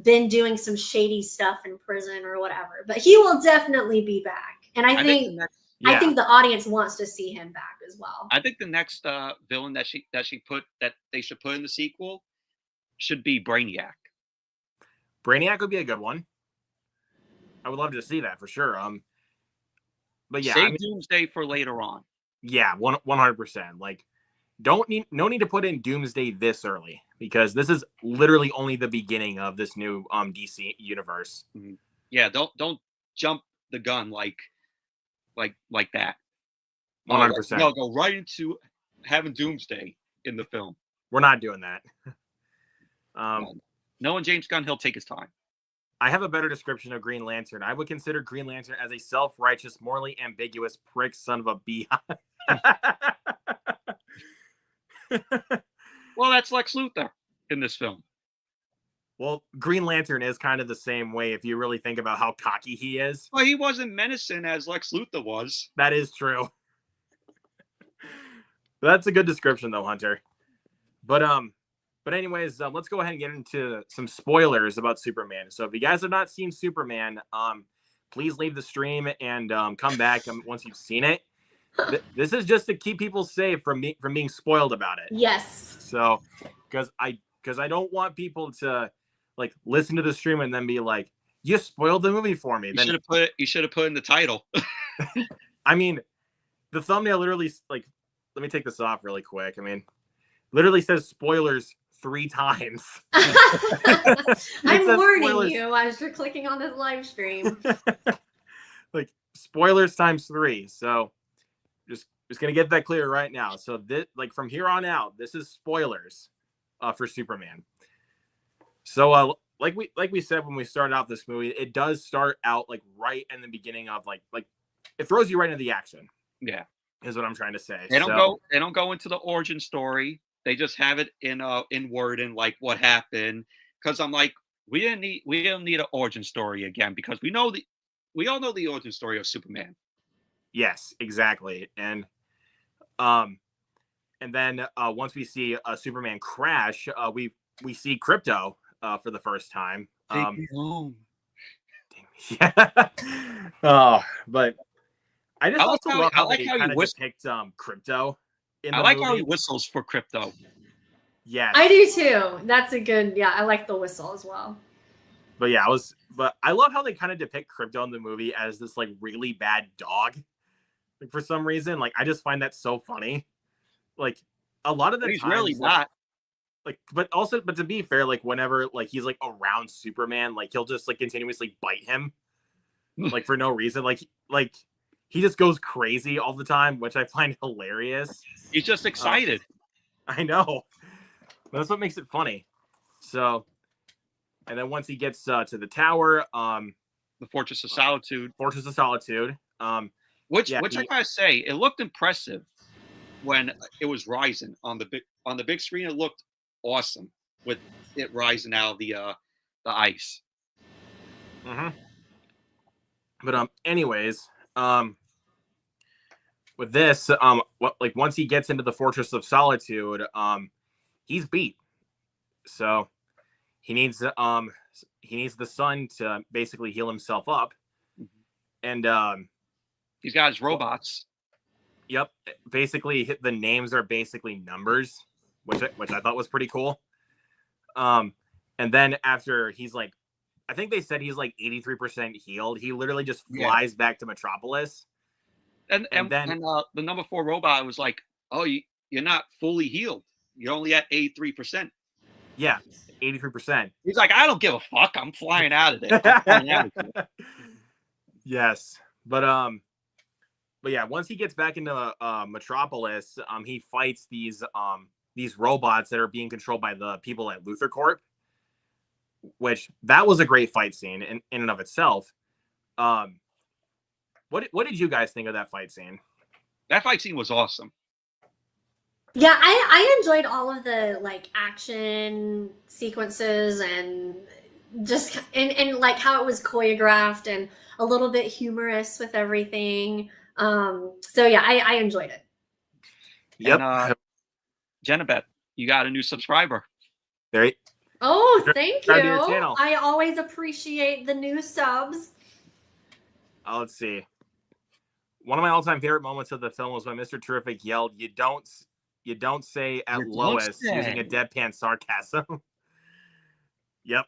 been doing some shady stuff in prison or whatever. But he will definitely be back. And I think the audience wants to see him back as well. I think the next villain that they should put in the sequel should be Brainiac. Brainiac would be a good one. I would love to see that for sure. But yeah, save Doomsday for later on. Yeah, 100%. Like, no need to put in Doomsday this early because this is literally only the beginning of this new DC universe. Mm-hmm. Yeah, don't jump the gun like that. 100%. No, go right into having Doomsday in the film. We're not doing that. Knowing James Gunn, he'll take his time. I have a better description of Green Lantern. I would consider Green Lantern as a self-righteous, morally ambiguous prick son of a beehive. Well, that's Lex Luthor in this film. Well, Green Lantern is kind of the same way if you really think about how cocky he is. Well, he wasn't menacing as Lex Luthor was. That is true. That's a good description, though, Hunter. But anyways, let's go ahead and get into some spoilers about Superman. So if you guys have not seen Superman, please leave the stream and come back once you've seen it. This is just to keep people safe from being spoiled about it. Yes. So, because I don't want people to like listen to the stream and then be like, "You spoiled the movie for me." You should have put in the title. I mean, the thumbnail literally let me take this off really quick. I mean, literally says spoilers 3 times. I'm warning you as you're clicking on this live stream. Like spoilers times 3. So just gonna get that clear right now. So this, from here on out, this is spoilers for Superman. So like we said when we started out this movie, it does start out like right in the beginning of like it throws you right into the action. Yeah, is what I'm trying to say. They don't go into the origin story. They just have it in word and like what happened. Because I'm like, we don't need an origin story again because we all know the origin story of Superman. Yes, exactly. And then once we see Superman crash, we see Krypto for the first time. Take me home. Yeah. But I just love how they kind of depict Krypto. I like how he whistles for Krypto. Yes, I do too. That's a good. Yeah, I like the whistle as well. But yeah, I love how they kind of depict Krypto in the movie as this like really bad dog. Like, for some reason, like I just find that so funny. Like a lot of the he's times, really not. But to be fair, like whenever like he's like around Superman, like he'll just like continuously bite him, like for no reason. Like he just goes crazy all the time, which I find hilarious. He's just excited. I know. That's what makes it funny. So, and then once he gets to the tower, the Fortress of Solitude. Which I gotta say, it looked impressive when it was rising on the big screen. It looked awesome. with it rising out of the ice. Mm-hmm. But anyways, with this, like once he gets into the Fortress of Solitude, he's beat. So he needs the sun to basically heal himself up. And he's got his robots. Yep, basically the names are basically numbers, which I thought was pretty cool. And then after he's like, I think they said he's like 83% healed, he literally just flies back to Metropolis. And then the number 4 robot was like, "Oh, you're not fully healed. You're only at 83%." Yeah, 83%. He's like, "I don't give a fuck. I'm flying out of there." Yes, but yeah, once he gets back into Metropolis, he fights these robots that are being controlled by the people at Luthor Corp, which that was a great fight scene in and of itself. What did you guys think of that fight scene? That fight scene was awesome. Yeah, I enjoyed all of the like action sequences and just and like how it was choreographed and a little bit humorous with everything. So yeah, I enjoyed it. Yep. And, Jenabeth, you got a new subscriber. There. Oh, thank you. Channel. I always appreciate the new subs. Let's see. One of my all-time favorite moments of the film was when Mr. Terrific yelled, "You don't say at Lois," using a deadpan sarcasm. Yep.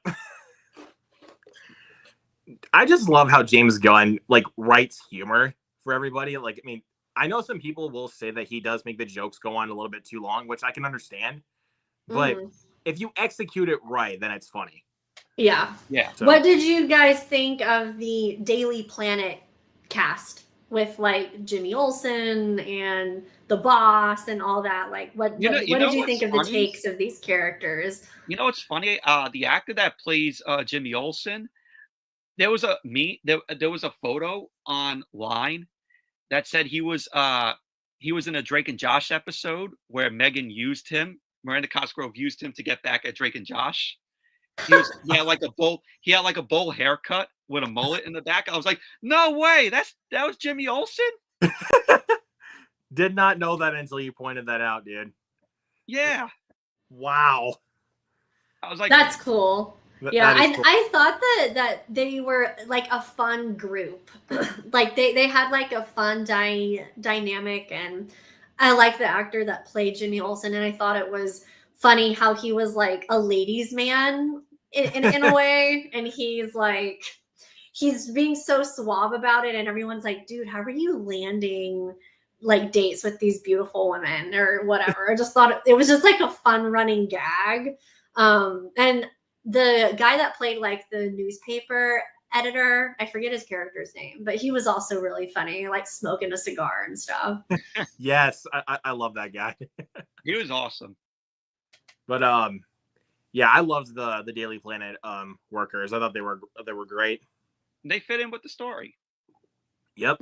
I just love how James Gunn like writes humor for everybody. Like, I mean, I know some people will say that he does make the jokes go on a little bit too long, which I can understand. But if you execute it right, then it's funny. Yeah. Yeah. So. What did you guys think of the Daily Planet cast with like Jimmy Olsen and the boss and all that? Like, what did you think of the takes of these characters? You know, it's funny. The actor that plays Jimmy Olsen, there was a photo online that said he was in a Drake and Josh episode where Miranda Cosgrove used him to get back at Drake and Josh. He had like a bowl haircut with a mullet in the back. I was like, no way, that was Jimmy Olsen. Did not know that until you pointed that out, dude. Yeah. Wow. I was like, that's cool. Yeah, cool. I thought that they were like a fun group. Like they had like a fun dynamic, and I like the actor that played Jimmy Olsen, and I thought it was funny how he was like a ladies' man in a way, and he's being so suave about it, and everyone's like, dude, how are you landing like dates with these beautiful women or whatever? I just thought it was just like a fun running gag. And the guy that played like the newspaper editor, I forget his character's name, but he was also really funny, like smoking a cigar and stuff. Yes, I love that guy. He was awesome. But yeah, I loved the Daily Planet workers. I thought they were great. They fit in with the story. Yep.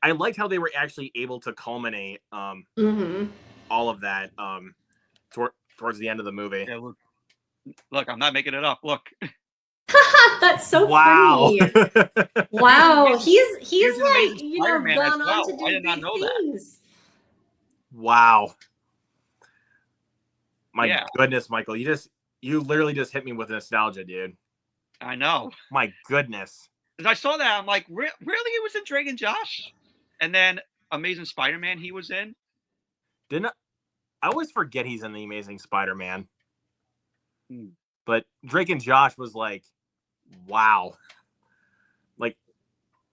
I liked how they were actually able to culminate all of that towards the end of the movie. Yeah, look, I'm not making it up. Look. That's so funny. Wow. He's like, Spider-Man gone on to do I did not know things. That. Wow. My goodness, Michael, you literally just hit me with nostalgia, dude. I know. My goodness. As I saw that, I'm like, really? He was in Drake and Josh? And then Amazing Spider-Man he was in? I always forget he's in the Amazing Spider-Man. But Drake and Josh was like, wow. Like,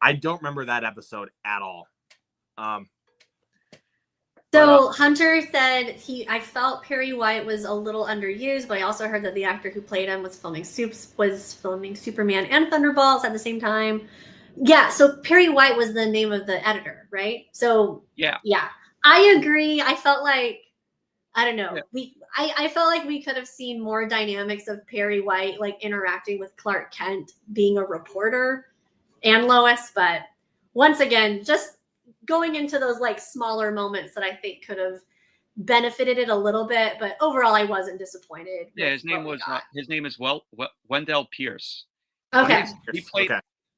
I don't remember that episode at all. So Hunter said I felt Perry White was a little underused, but I also heard that the actor who played him was filming Superman and Thunderbolts at the same time. Yeah, so Perry White was the name of the editor, right? So yeah, I agree. I felt like, I don't know, I felt like we could have seen more dynamics of Perry White like interacting with Clark Kent being a reporter and Lois, but once again, just going into those like smaller moments that I think could have benefited it a little bit, but overall I wasn't disappointed. Yeah, his name is Wendell Pierce. Okay.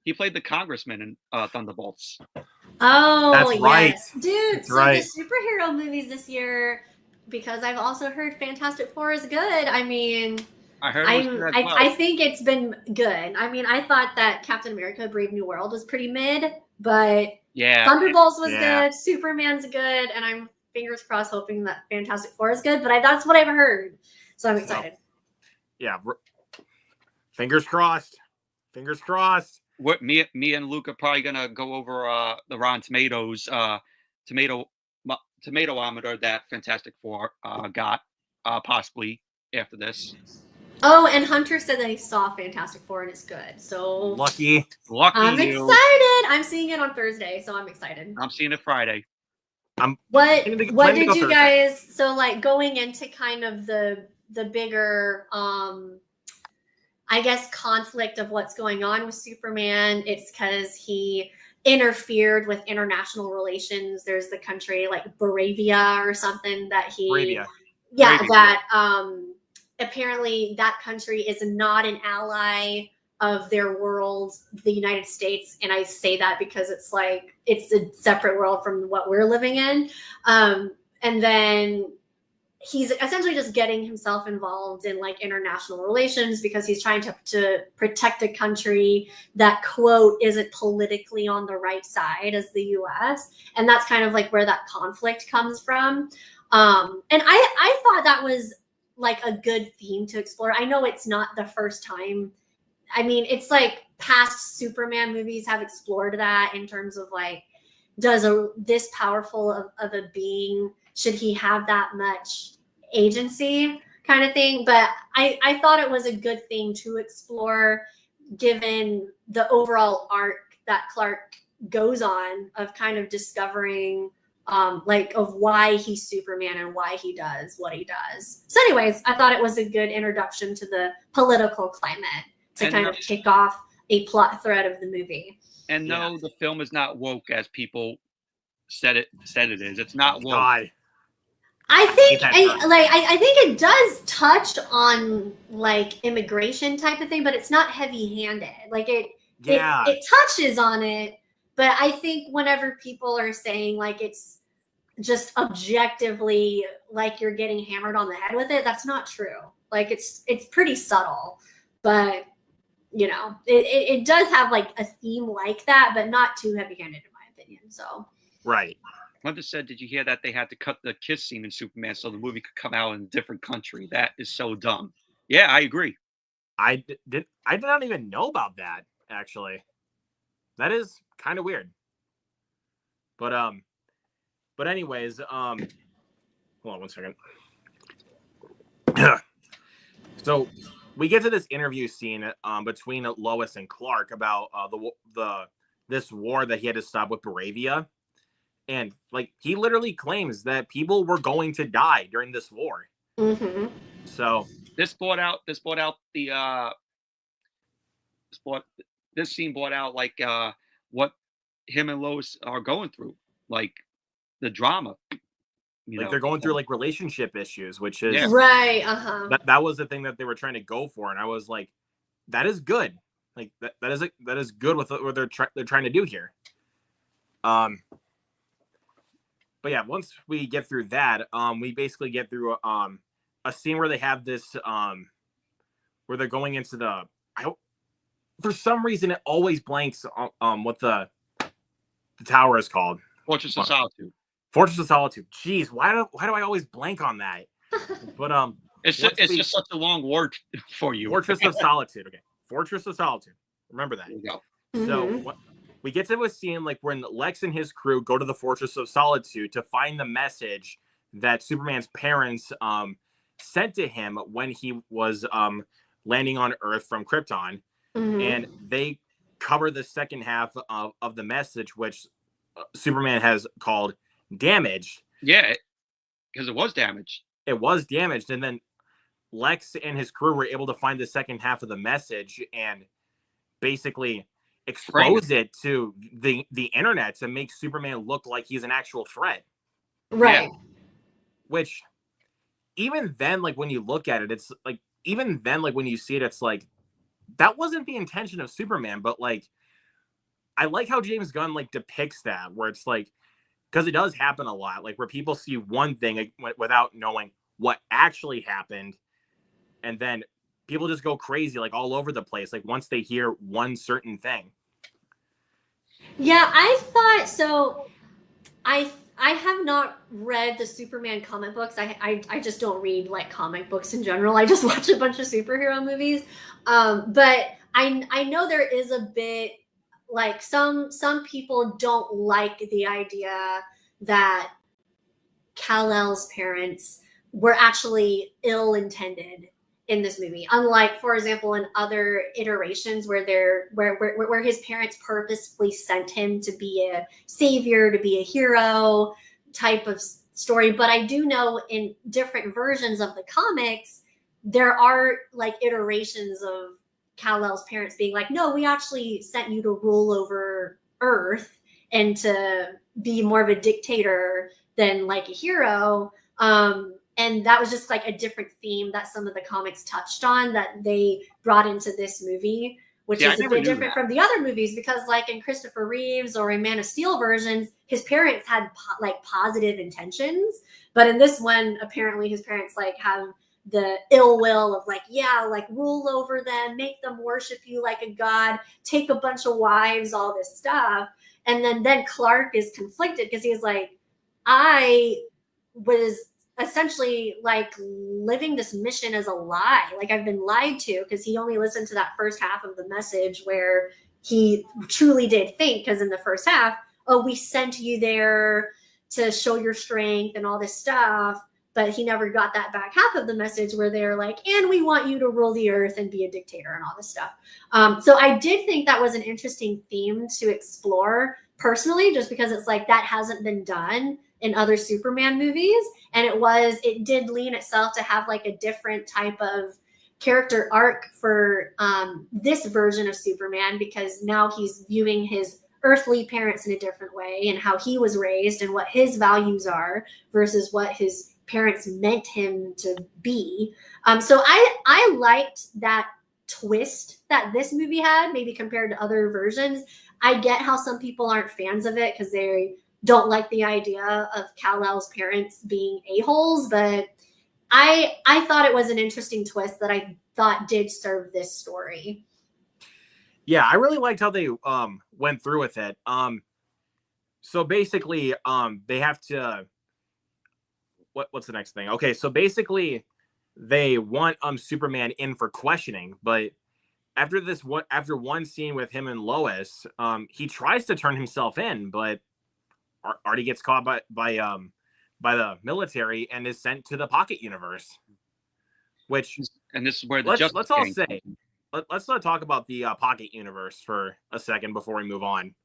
He played the congressman in Thunderbolts. Oh, That's right. yes. Dude, That's so right. the superhero movies this year, because I've also heard Fantastic Four is good. I mean, I heard it was good as well. I think it's been good. I mean, I thought that Captain America Brave New World was pretty mid, but yeah, Thunderbolts was good, Superman's good, and I'm fingers crossed hoping that Fantastic Four is good, but that's what I've heard. So I'm excited. Yeah. Fingers crossed. Fingers crossed. What me and Luke are probably gonna go over the Rotten Tomatoes tomatometer that Fantastic Four got possibly after this. Oh, and Hunter said that he saw Fantastic Four and it's good. So lucky I'm you. excited. I'm seeing it on Thursday, so I'm excited. I'm seeing it Friday. What did you guys? So like going into kind of the bigger I guess conflict of what's going on with Superman. It's because he interfered with international relations. There's the country like Moravia or something that apparently that country is not an ally of their world, the United States. And I say that because it's like it's a separate world from what we're living in. And then he's essentially just getting himself involved in like international relations because he's trying to protect a country that, quote, isn't politically on the right side as the US. And that's kind of like where that conflict comes from. And I thought that was like a good theme to explore. I know it's not the first time. I mean, it's like past Superman movies have explored that in terms of like, does this powerful of a being, should he have that much agency kind of thing? But I thought it was a good thing to explore given the overall arc that Clark goes on of kind of discovering like of why he's Superman and why he does what he does. So anyways, I thought it was a good introduction to the political climate to kind of kick off a plot thread of the movie. And no, the film is not woke as people said it is. It's not woke. God. I think I think it does touch on like immigration type of thing, but it's not heavy-handed. Like it touches on it, but I think whenever people are saying like it's just objectively like you're getting hammered on the head with it, that's not true. Like it's pretty subtle, but you know, it does have like a theme like that, but not too heavy-handed in my opinion. So right. Hunter said, did you hear that they had to cut the kiss scene in Superman so the movie could come out in a different country? That is so dumb. Yeah, I agree. I did not even know about that, actually. That is kind of weird. But anyways, hold on 1 second. So we get to this interview scene between Lois and Clark about this war that he had to stop with Moravia. And like he literally claims that people were going to die during this war. Mm-hmm. So this scene brought out like what him and Lois are going through, like the drama. They're going through like relationship issues, which is right. Uh-huh. That was the thing that they were trying to go for, and I was like, that is good. Like that is good with what they're trying to do here. But yeah, once we get through that, we basically get through a scene where they have this where they're going into for some reason it always blanks what the tower is called. Fortress of Solitude. Fortress of Solitude. Jeez, why do I always blank on that? But it's just such a long word for you. Fortress of Solitude. Okay, Fortress of Solitude. Remember that. There you go. So we get to a scene like when Lex and his crew go to the Fortress of Solitude to find the message that Superman's parents sent to him when he was landing on Earth from Krypton. Mm-hmm. And they cover the second half of the message, which Superman has called damaged. Yeah, because it was damaged. It was damaged. And then Lex and his crew were able to find the second half of the message and basically expose it to the internet to make Superman look like he's an actual threat. Right. which even then, like when you look at it, it's like even then, like when you see it, it's like that wasn't the intention of Superman, but like I like how James Gunn like depicts that, where it's like, because it does happen a lot, like where people see one thing like, without knowing what actually happened, and then people just go crazy like all over the place like once they hear one certain thing. Yeah, I thought so. I have not read the Superman comic books. I just don't read like comic books in general. I just watch a bunch of superhero movies. But I know there is a bit like some people don't like the idea that Kal-El's parents were actually ill-intended in this movie, unlike, for example, in other iterations where his parents purposefully sent him to be a savior, to be a hero type of story. But I do know in different versions of the comics, there are like iterations of Kal-El's parents being like, no, we actually sent you to rule over Earth and to be more of a dictator than like a hero. And that was just like a different theme that some of the comics touched on that they brought into this movie, which is a bit different from the other movies, because like in Christopher Reeves or in Man of Steel versions, his parents had like positive intentions. But in this one, apparently his parents like have the ill will of like, yeah, like rule over them, make them worship you like a god, take a bunch of wives, all this stuff. And then Clark is conflicted because he's like, I was essentially like living this mission as a lie. Like I've been lied to, because he only listened to that first half of the message where he truly did think, because in the first half, oh, we sent you there to show your strength and all this stuff. But he never got that back half of the message where they're like, and we want you to rule the earth and be a dictator and all this stuff. So I did think that was an interesting theme to explore personally, just because it's like that hasn't been done in other Superman movies. And it did lean itself to have like a different type of character arc for this version of Superman, because now he's viewing his earthly parents in a different way and how he was raised and what his values are versus what his parents meant him to be. So I liked that twist that this movie had, maybe compared to other versions. I get how some people aren't fans of it because they don't like the idea of Kal-El's parents being a-holes, but I thought it was an interesting twist that I thought did serve this story. Yeah, I really liked how they went through with it. So basically, they have to. What's the next thing? Okay, so basically, they want Superman in for questioning, but after one scene with him and Lois, he tries to turn himself in, but Artie gets caught by the military and is sent to the Pocket Universe. And this is where let's all say, let's not talk about the Pocket Universe for a second before we move on.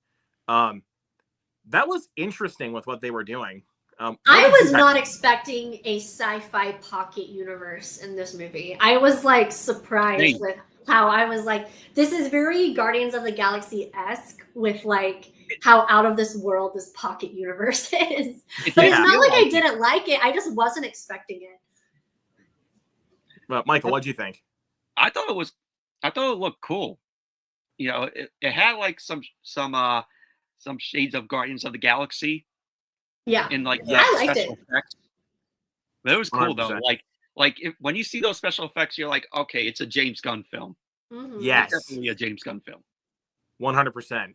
That was interesting with what they were doing. I was not expecting a sci-fi Pocket Universe in this movie. I was like surprised with how I was like, this is very Guardians of the Galaxy-esque with like how out of this world this Pocket Universe is. But it's not like I didn't like it. I just wasn't expecting it. Well, Michael, what'd you think? I thought it looked cool. You know, it had like some shades of Guardians of the Galaxy. Yeah. In like I liked special effects. But it was cool 100%. Though. Like when you see those special effects, you're like, okay, it's a James Gunn film. Mm-hmm. Yes, it's definitely a James Gunn film. 100%.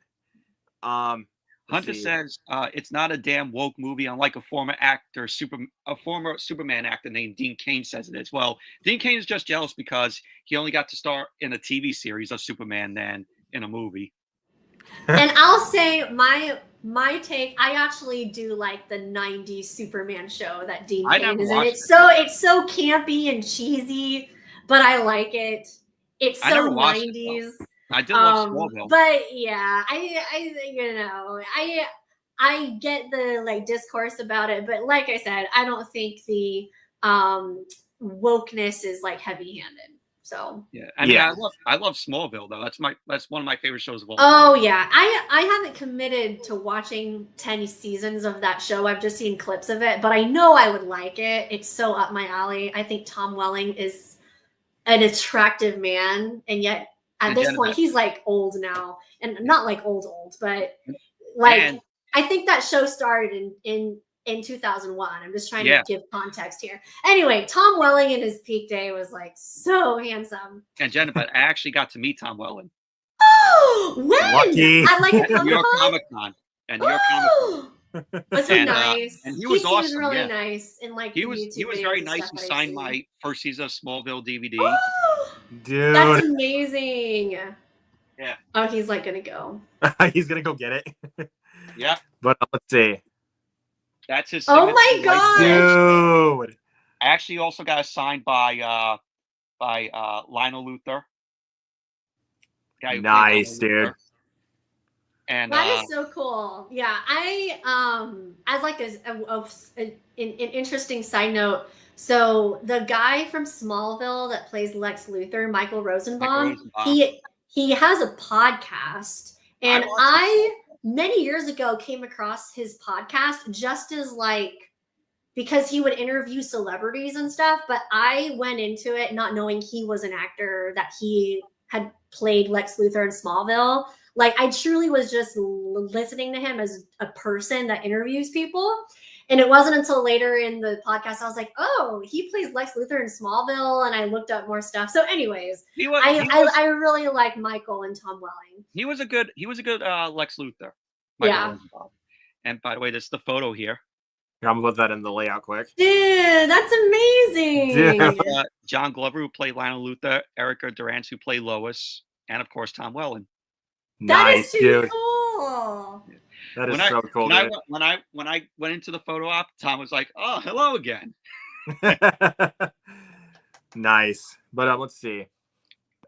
Hunter says it's not a damn woke movie, unlike a former Superman actor named Dean Cain says it is. Well, Dean Cain is just jealous because he only got to star in a TV series of Superman than in a movie. And I'll say my take, I actually do like the 90s Superman show that Dean Cain is in. It's so campy and cheesy, but I like it. It's so 90s. I did love Smallville. But yeah, I get the like discourse about it, but like I said, I don't think the wokeness is like heavy-handed. So Yeah, I mean, Yeah. I love Smallville though. That's one of my favorite shows of all. oh yeah, I haven't committed to watching 10 seasons of that show. I've just seen clips of it, but I know I would like it. It's so up my alley. I think Tom Welling is an attractive man, and yet at And this Jennifer- point he's like old now, and not like old, but like And- I think that show started in 2001. I'm just trying Yeah. to give context here. Anyway, Tom Welling in his peak day was like so handsome. And Jenna, but I actually got to meet Tom Welling Oh, when? Lucky. At like a at New York Comic Comic Con. And New York Comic Con. Con. Was he And, nice? and he was seemed awesome, really yeah. nice in like He was YouTube very videos and nice. stuff He that I've signed seen. my first season of Smallville DVD. Dude. That's amazing. Yeah. Oh, he's like gonna go. He's gonna go get it. Yeah, But let's see. that's his. Oh my signature light God. bulb. Dude. I actually also got signed by Lionel Luther. Guy who played Nice, Lionel Luther. dude. And That is so cool. Yeah, I as like an interesting side note. So the guy from Smallville that plays Lex Luthor, Michael Rosenbaum, he has a podcast, and I many years ago came across his podcast just as like because he would interview celebrities and stuff. But I went into it not knowing he was an actor, that he had played Lex Luthor in Smallville. Like I truly was just listening to him as a person that interviews people. And it wasn't until later in the podcast, I was like, oh, he plays Lex Luthor in Smallville. And I looked up more stuff. So anyways, I really like Michael and Tom Welling. He was a good Lex Luthor. Yeah. Rosenbaum. And by the way, this is the photo here. I'm gonna put that in the layout quick. Dude, that's amazing. Dude. John Glover, who played Lionel Luther, Erica Durance, who played Lois, and of course Tom Welling. That Nice, is too dude. cool. That is so cool. When I went into the photo op, Tom was like, "Oh, hello again." Nice. But let's see.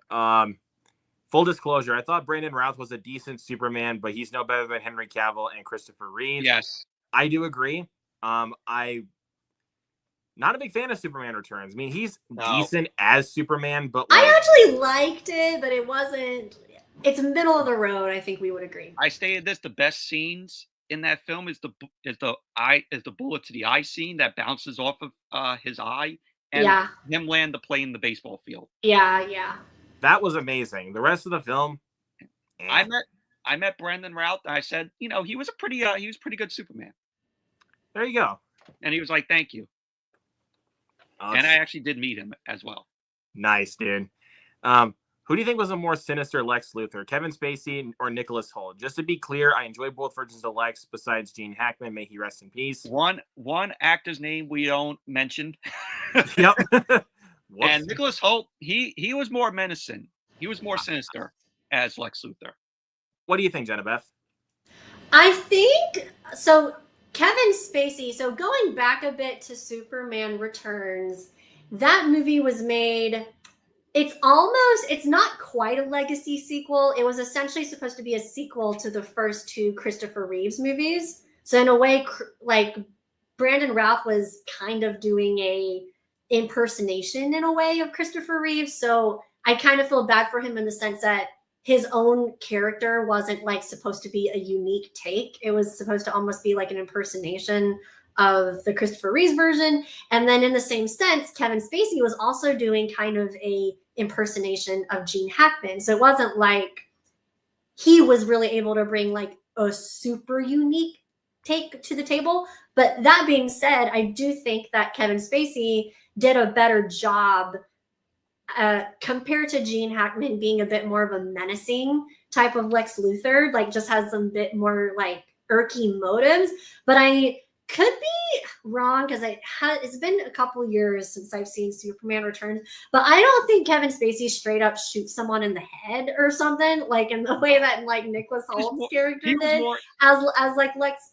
Full disclosure, I thought Brandon Routh was a decent Superman, but he's no better than Henry Cavill and Christopher Reeve. Yes. I do agree. I not a big fan of Superman Returns. I mean, he's decent as Superman, but like, I actually liked it, but it wasn't. It's middle of the road. I think we would agree. I stated this: the best scenes in that film is the bullet to the eye scene that bounces off of his eye, and him land the plane in the baseball field. Yeah. that was amazing. The rest of the film, I met Brandon Routh. And I said, he was pretty good Superman. There you go. And he was like, "Thank you." And I actually did meet him as well. Nice, dude. Who do you think was a more sinister Lex Luthor, Kevin Spacey or Nicholas Hoult? Just to be clear, I enjoy both versions of Lex besides Gene Hackman. May he rest in peace. One actor's name we don't mention. Yep. And Nicholas Hoult, he was more menacing. He was more sinister as Lex Luthor. What do you think, Jenna? I think so. Kevin Spacey. So going back a bit to Superman Returns, that movie was made. It's not quite a legacy sequel. It was essentially supposed to be a sequel to the first two Christopher Reeves movies. So in a way, like Brandon Routh was kind of doing a impersonation in a way of Christopher Reeves. So I kind of feel bad for him in the sense that his own character wasn't like supposed to be a unique take. It was supposed to almost be like an impersonation of the Christopher Reeves version. And then in the same sense, Kevin Spacey was also doing kind of a impersonation of Gene Hackman. So it wasn't like he was really able to bring like a super unique take to the table. But that being said, I do think that Kevin Spacey did a better job compared to Gene Hackman being a bit more of a menacing type of Lex Luthor, like just has some bit more like irky motives. But I could be wrong because it's been a couple years since I've seen Superman Returns, but I don't think Kevin Spacey straight up shoots someone in the head or something like in the way that like Nicholas Holt's character did as like Lex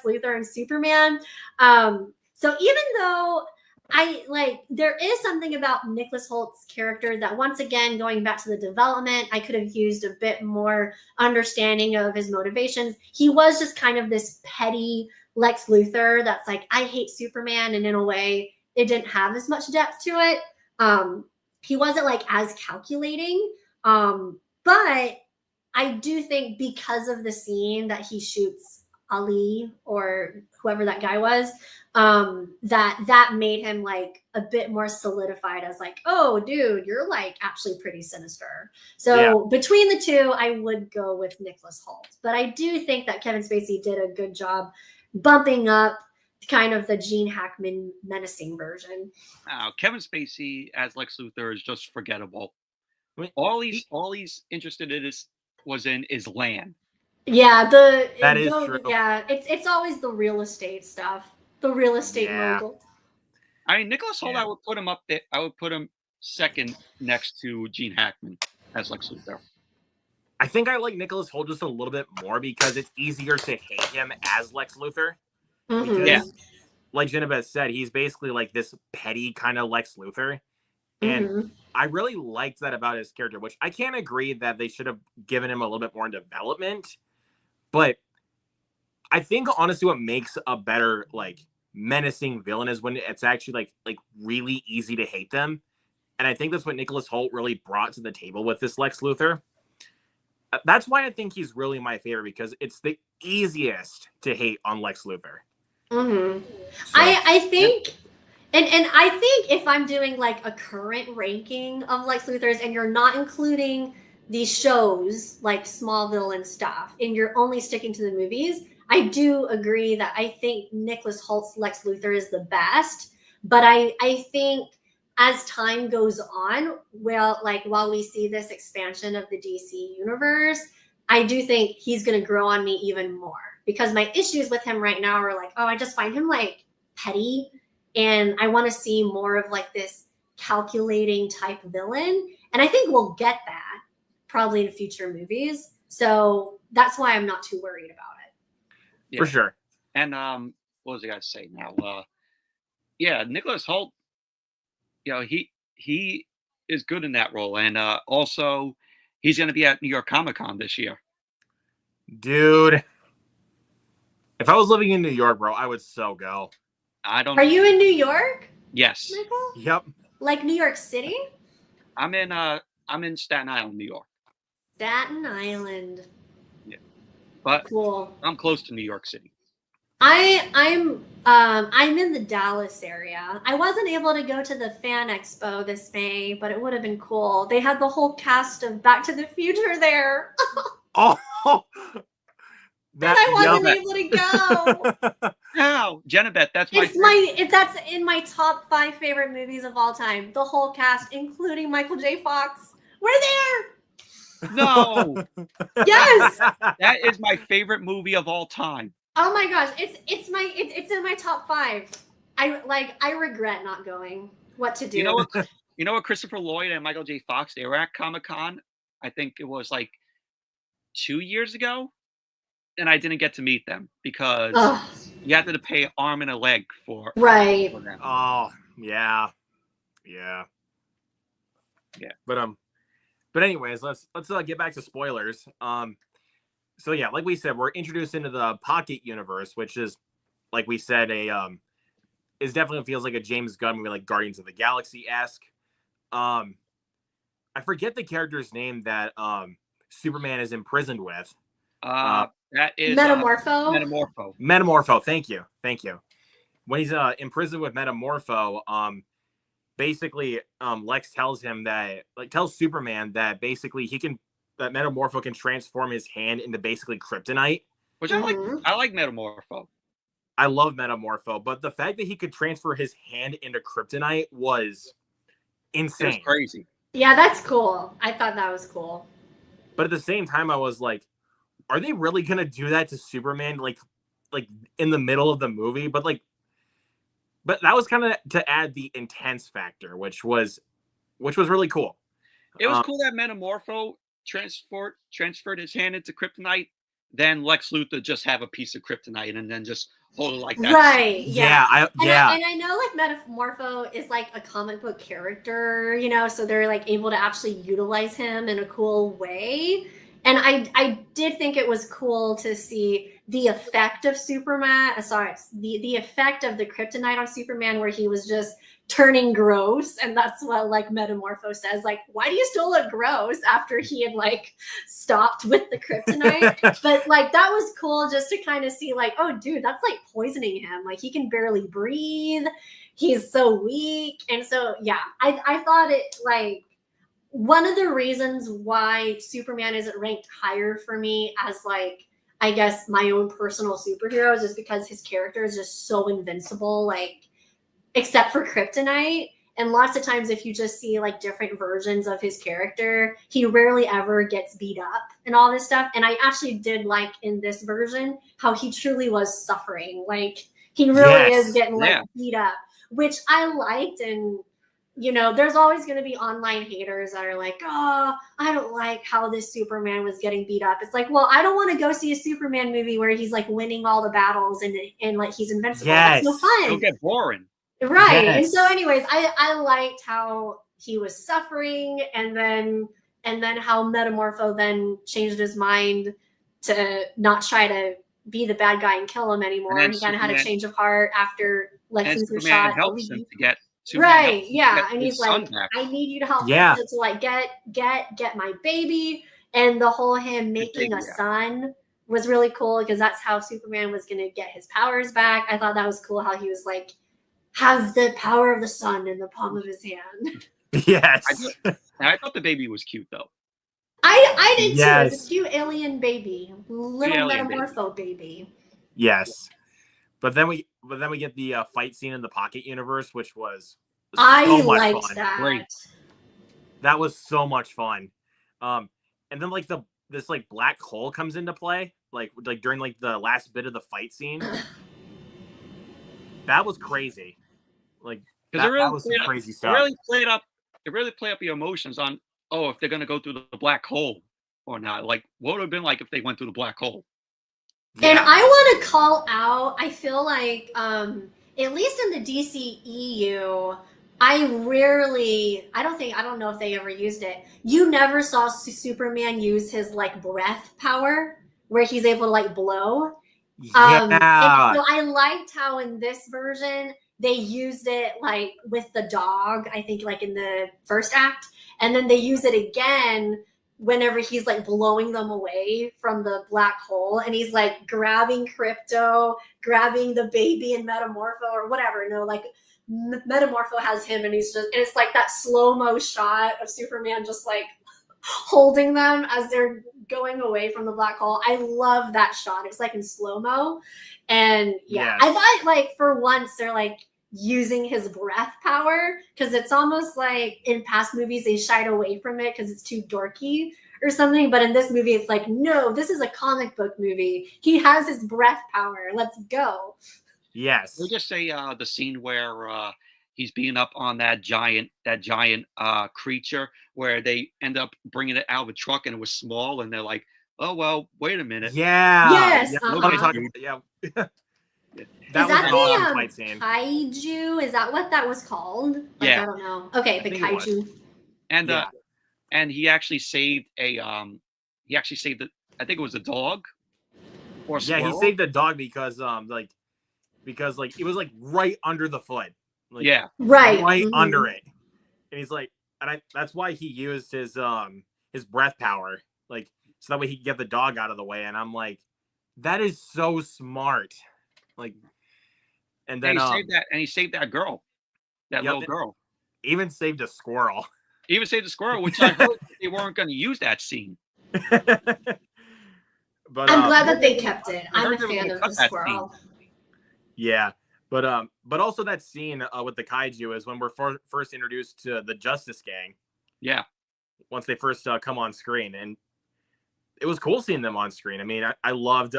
Luthor and Superman. So even though there is something about Nicholas Holt's character that, once again, going back to the development, I could have used a bit more understanding of his motivations. He was just kind of this petty Lex Luthor that's like, I hate Superman. And in a way, it didn't have as much depth to it. like as calculating. But I do think because of the scene that he shoots Ali or whoever that guy was, that made him like a bit more solidified as like, oh, dude, you're like actually pretty sinister. So between the two, I would go with Nicholas Hoult. But I do think that Kevin Spacey did a good job bumping up kind of the Gene Hackman menacing version. Kevin Spacey as Lex Luthor is just forgettable. I mean, all he's interested in is land. Yeah, that is true. Yeah, it's always the real estate stuff. The real estate mogul. I mean, Nicholas Hoult, I would put him up there. I would put him second next to Gene Hackman as Lex Luthor. I think I like Nicholas Hoult just a little bit more because it's easier to hate him as Lex Luthor. Because, like Jennifer said, he's basically like this petty kind of Lex Luthor. And I really liked that about his character, which I can't agree that they should have given him a little bit more development. But I think honestly what makes a better like menacing villain is when it's actually like really easy to hate them. And I think that's what Nicholas Hoult really brought to the table with this Lex Luthor. That's why I think he's really my favorite, because it's the easiest to hate on Lex Luthor. So, I think and I think if I'm doing like a current ranking of Lex Luthors and you're not including these shows like Smallville and stuff, and you're only sticking to the movies, I do agree that I think Nicholas Hoult's Lex Luthor is the best. But I think as time goes on, while we see this expansion of the DC universe, I do think he's going to grow on me even more, because my issues with him right now are like, oh, I just find him like petty, and I want to see more of like this calculating type villain. And I think we'll get that probably in future movies. So that's why I'm not too worried about it. For sure. And what was I going to say now? Nicholas Hoult, he is good in that role. And also, he's going to be at New York Comic-Con this year. Dude, if I was living in New York, bro, I would so go. Are you in New York? Yes. Michael? Yep. Like New York City? I'm in Staten Island, New York. Staten Island. Yeah. But cool. I'm close to New York City. I'm in the Dallas area. I wasn't able to go to the Fan Expo this May, but it would have been cool. They had the whole cast of Back to the Future there. Oh, and I wasn't able to go. No, Jennifer, that's that's in my top 5 favorite movies of all time. The whole cast, including Michael J. Fox, were there. No. Yes. That is my favorite movie of all time. Oh my gosh, it's in my top 5. I regret not going. What to do? You know what? Christopher Lloyd and Michael J. Fox, they were at Comic-Con. I think it was like 2 years ago, and I didn't get to meet them because you had to pay arm and a leg for right. For them. Oh yeah. But anyways, let's get back to spoilers. So yeah, like we said, we're introduced into the Pocket Universe, which is, like we said, is definitely feels like a James Gunn movie, like Guardians of the Galaxy-esque. I forget the character's name that Superman is imprisoned with. That is Metamorpho. Metamorpho. Thank you. When he's imprisoned with Metamorpho, basically, Lex tells Superman that basically that Metamorpho can transform his hand into basically kryptonite. Which I like Metamorpho. I love Metamorpho, but the fact that he could transfer his hand into kryptonite was insane. It was crazy. Yeah, that's cool. I thought that was cool. But at the same time, I was like, are they really gonna do that to Superman like in the middle of the movie? But that was kind of to add the intense factor, which was really cool. It was cool that Metamorpho transferred his hand into kryptonite. Then Lex Luthor just have a piece of kryptonite and then just hold it like that. Right. Yeah. And I know like Metamorpho is like a comic book character, so they're like able to actually utilize him in a cool way. And I did think it was cool to see the effect of Superman. Sorry, the effect of the kryptonite on Superman, where he was just turning gross, and that's what like Metamorpho says, like, why do you still look gross after he had like stopped with the kryptonite? But like that was cool just to kind of see like, oh dude, that's like poisoning him. Like he can barely breathe. He's so weak. And so yeah, I thought it like one of the reasons why Superman isn't ranked higher for me as like I guess my own personal superheroes is because his character is just so invincible, like except for kryptonite. And lots of times if you just see like different versions of his character, he rarely ever gets beat up and all this stuff. And I actually did like in this version how he truly was suffering. Like he really is getting like beat up, which I liked. And you know, there's always going to be online haters that are like, oh, I don't like how this Superman was getting beat up. It's like, well, I don't want to go see a Superman movie where he's like winning all the battles and like he's invincible. That's no fun. It'll get boring. Right. Yes. And so anyways, I liked how he was suffering, and then how Metamorpho then changed his mind to not try to be the bad guy and kill him anymore. And he kind of had a change of heart after Lex Luthor shot. Helps him to get Superman and he's like, I need you to help me to like get my baby. And the whole him making a son was really cool because that's how Superman was going to get his powers back. I thought that was cool how he was like, have the power of the sun in the palm of his hand. Yes. I thought the baby was cute though. I did too. It's a cute alien baby, little Metamorpho baby. Yes, but then we get the fight scene in the Pocket Universe, which was so much fun. That. Great. That was so much fun. And then like this like black hole comes into play, like during like the last bit of the fight scene. That was crazy. Like that was some crazy stuff. It really played up your emotions on if they're gonna go through the black hole or not. Like what would have been like if they went through the black hole. Yeah. And I want to call out, I feel like at least in the DCEU, I don't know if they ever used it. You never saw Superman use his like breath power where he's able to like blow. And so I liked how in this version they used it like with the dog, I think like in the first act, and then they use it again whenever he's like blowing them away from the black hole, and he's like grabbing Crypto, grabbing the baby and Metamorpho or whatever. No, like Metamorpho has him, and it's like that slow-mo shot of Superman just like holding them as they're going away from the black hole. I love that shot. It's like in slow-mo. And I thought like for once they're like using his breath power, because it's almost like in past movies they shied away from it because it's too dorky or something. But in this movie, it's like, no, this is a comic book movie. He has his breath power. Let's go. Yes. We'll just say the scene where he's beating up on that giant creature, where they end up bringing it out of a truck and it was small, and they're like, oh well, wait a minute. Yeah. Yes. Yeah. That was an awesome fight scene. Kaiju? Is that what that was called? Like, yeah. I don't know. Okay, the kaiju. And he actually saved I think it was a dog. Or he saved the dog because it was like right under the foot. Like, right under it. And he's like, that's why he used his breath power, like so that way he could get the dog out of the way. And I'm like, that is so smart. Like, and then he saved that girl, little girl. Even saved a squirrel. Which I heard they weren't going to use that scene. But I'm glad that they kept it. I'm a fan of the squirrel. Yeah. But also that scene with the kaiju is when we're first introduced to the Justice Gang. Yeah. Once they first come on screen, and it was cool seeing them on screen. I mean, I loved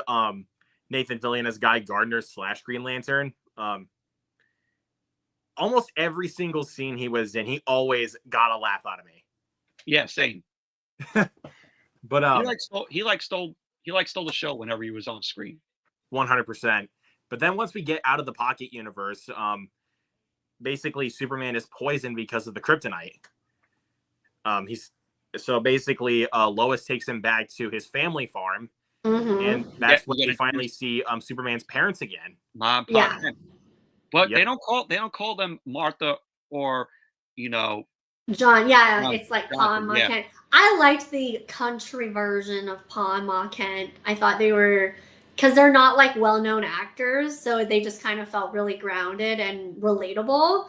Nathan Fillion as Guy Gardner / Green Lantern. Almost every single scene he was in, he always got a laugh out of me. Yeah, same. But he stole the show whenever he was on screen. 100%. But then once we get out of the Pocket Universe, basically Superman is poisoned because of the kryptonite. so basically, Lois takes him back to his family farm, Mhm. and that's Yeah, when you we gotta finally choose see Superman's parents again. Mom, Pop, Yeah. Ken. But Yep. they don't call them Martha or you know John, yeah, um, it's like Pa Jonathan. and Ma Yeah, Kent. I liked the country version of Pa and Ma Kent. I thought they were, because they're not like well-known actors, so they just kind of felt really grounded and relatable.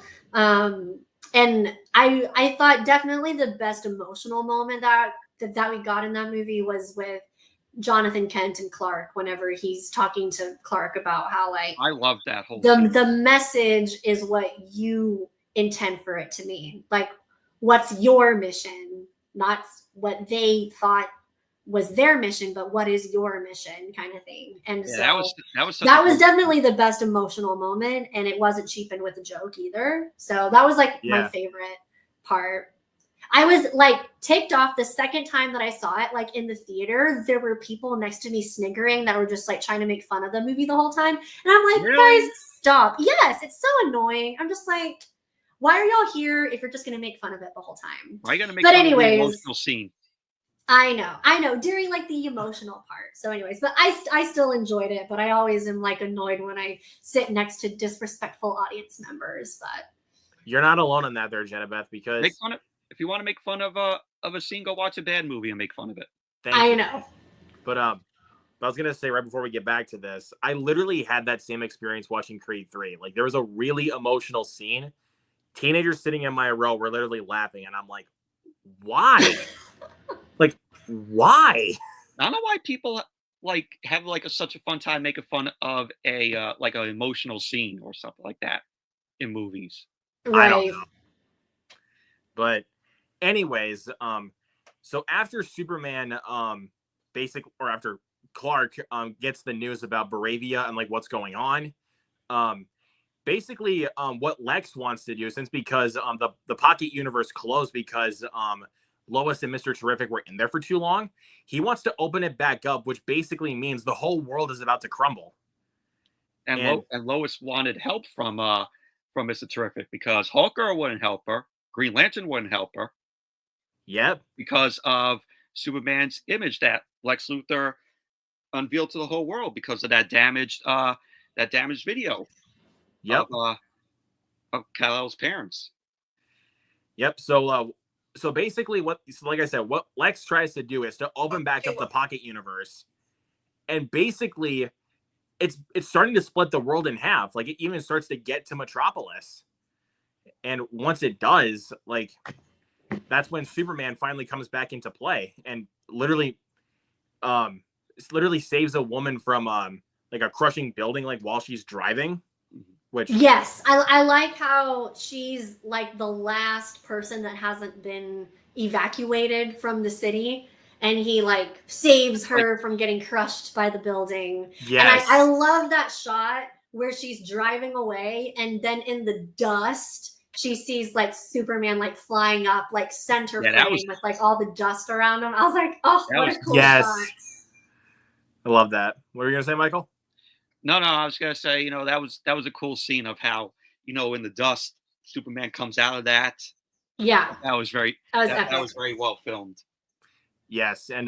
And I thought definitely the best emotional moment that we got in that movie was with Jonathan Kent and Clark whenever he's talking to Clark about how like I love that whole the scene. the message is what you intend for it to mean. Like, what's your mission, not what they thought was their mission, but what is your mission, kind of thing. And Yeah, so that was such that a was good definitely the best emotional moment, and it wasn't cheapened with a joke either. So that was like my Yeah. favorite part. I was like ticked off the second time that I saw it, like in the theater. There were people next to me sniggering that were just like trying to make fun of the movie the whole time. And I'm like, Really? guys, stop. Yes, it's so annoying. I'm just like, why are y'all here if you're just going to make fun of it the whole time? Why are you gonna make But fun of the anyways, emotional scene? I know, during like the emotional part. So, anyways, but I still enjoyed it. But I always am like annoyed when I sit next to disrespectful audience members. But You're not alone in that, there, Jenabeth, because Make fun of if you want to make fun of a scene, go watch a bad movie and make fun of it. thank I you. know. But I was gonna say right before we get back to this, I literally had that same experience watching Creed 3. Like there was a really emotional scene. Teenagers sitting in my row were literally laughing, and I'm like, why? Like, why? I don't know why people like have like such a fun time making fun of a like an emotional scene or something like that in movies. I don't Right. know. But anyways, so after Superman after Clark gets the news about Baravia and like what's going on, basically what Lex wants to do, since because the pocket universe closed because Lois and Mr. Terrific were in there for too long, he wants to open it back up, which basically means the whole world is about to crumble. And Lois wanted help from Mr. Terrific because Hawker wouldn't help her, Green Lantern wouldn't help her Yep. because of Superman's image that Lex Luthor unveiled to the whole world because of that damaged video Yep. of Kal-El's parents. Yep. So basically like I said, what Lex tries to do is to open back up the pocket universe. And basically it's starting to split the world in half. Like it even starts to get to Metropolis. And once it does, like that's when Superman finally comes back into play and literally saves a woman from like a crushing building like while she's driving. Which Yes, I like how she's like the last person that hasn't been evacuated from the city, and he like saves her from getting crushed by the building. Yes. And I love that shot where she's driving away, and then in the dust she sees like Superman like flying up like center frame with like all the dust around him. I was like, oh, what a cool shot. I love that. What were you gonna say, Michael? No, I was gonna say, that was a cool scene of how, in the dust, Superman comes out of that. Yeah, that was very well filmed. Yes, and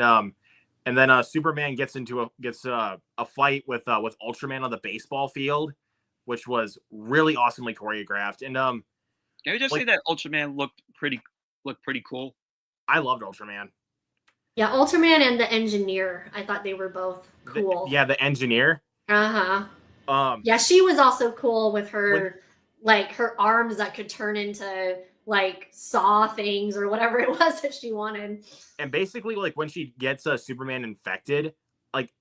then Superman gets a fight with Ultraman on the baseball field, which was really awesomely choreographed. And can we just say that Ultraman looked pretty cool? I loved Ultraman. Yeah, Ultraman and the Engineer. I thought they were both cool. The Engineer. Yeah, she was also cool with her like her arms that could turn into like saw things or whatever it was that she wanted. And basically, like when she gets Superman infected, like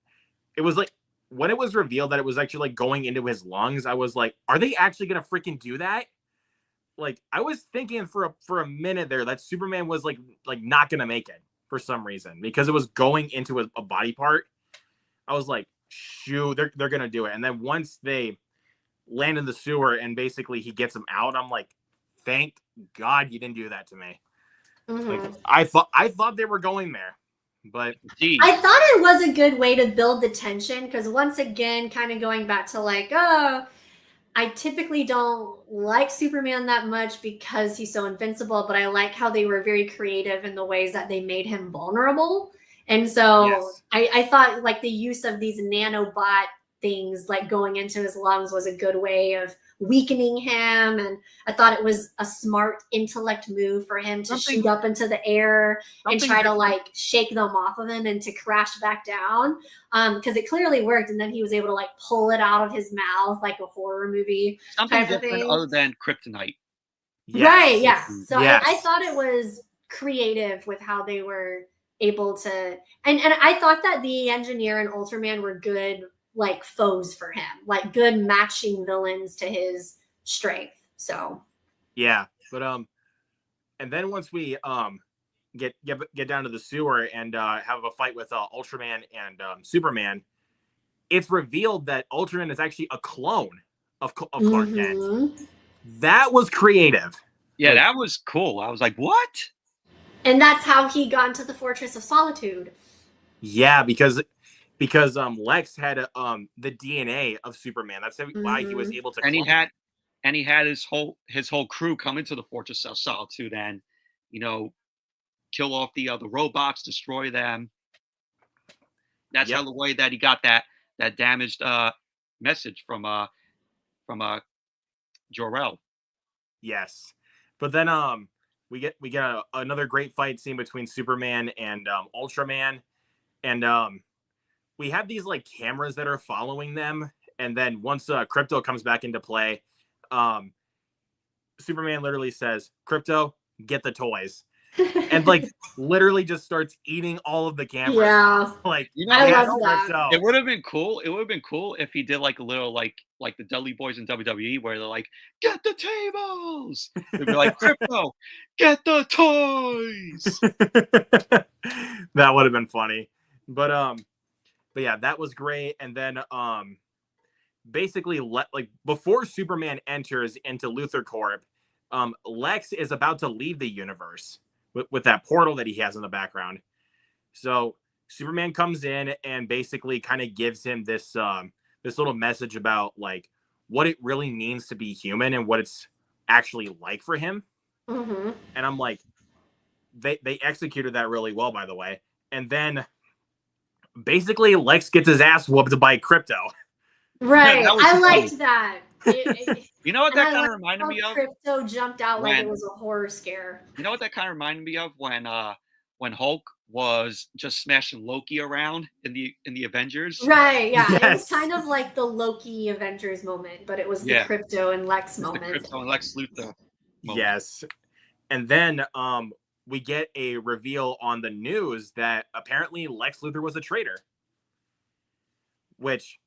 it was like when it was revealed that it was actually like going into his lungs, I was like, are they actually gonna freaking do that? Like I was thinking for a minute there that Superman was like not gonna make it for some reason because it was going into a body part. I was like, shoot, they're gonna do it. And then once they land in the sewer and basically he gets him out, I'm like, thank God you didn't do that to me. Like I thought they were going there, but I thought it was a good way to build the tension because once again, kind of going back to like, I typically don't like Superman that much because he's so invincible, but I like how they were very creative in the ways that they made him vulnerable. And so Yes. I thought like the use of these nanobot things like going into his lungs was a good way of weakening him. And I thought it was a smart intellect move for him to shoot up into the air and try to like shake them off of him and to crash back down. Because it clearly worked. And then he was able to like pull it out of his mouth like a horror movie Something type of different thing. other than kryptonite. Yes. Right, yeah. So Yes. I thought it was creative with how they were able to, and I thought that the Engineer and Ultraman were good like foes for him, like good matching villains to his strength. So Yeah, but and then once we get down to the sewer and have a fight with Ultraman and Superman, it's revealed that Ultraman is actually a clone of Clark Kent. That was creative. Yeah, that was cool. I was like, what? And that's how he got into the Fortress of Solitude. Yeah, because Lex had the DNA of Superman. That's why he was able to. And he had his whole crew come into the Fortress of Solitude and, kill off the robots, destroy them. That's how the way that he got that damaged message from Jor-El. Yes, but then we get another great fight scene between Superman and Ultraman, and we have these like cameras that are following them, and then once Krypto comes back into play, Superman literally says, "Krypto, get the toys." And like literally just starts eating all of the cameras. Yeah, like I love that. It would have been cool. It would have been cool if he did like a little like the Dudley Boys in WWE where they're like, "Get the tables." They'd be like, "Krypto, get the toys." That would have been funny. But yeah, that was great. And then basically like before Superman enters into Luthor Corp, Lex is about to leave the universe with that portal that he has in the background. So Superman comes in and basically kind of gives him this this little message about like what it really means to be human and what it's actually like for him. And I'm like, they executed that really well, by the way. And then basically Lex gets his ass whooped by Krypto. Right, I liked that. You know what that kind of reminded me of? Krypto jumped out like it was a horror scare. You know what that kind of reminded me of when Hulk was just smashing Loki around in the Avengers. Right, yeah. Yes. It was kind of like the Loki Avengers moment, but it was the Krypto and Lex moment. The Krypto and Lex Luthor moment. Yes. And then we get a reveal on the news that apparently Lex Luthor was a traitor. Which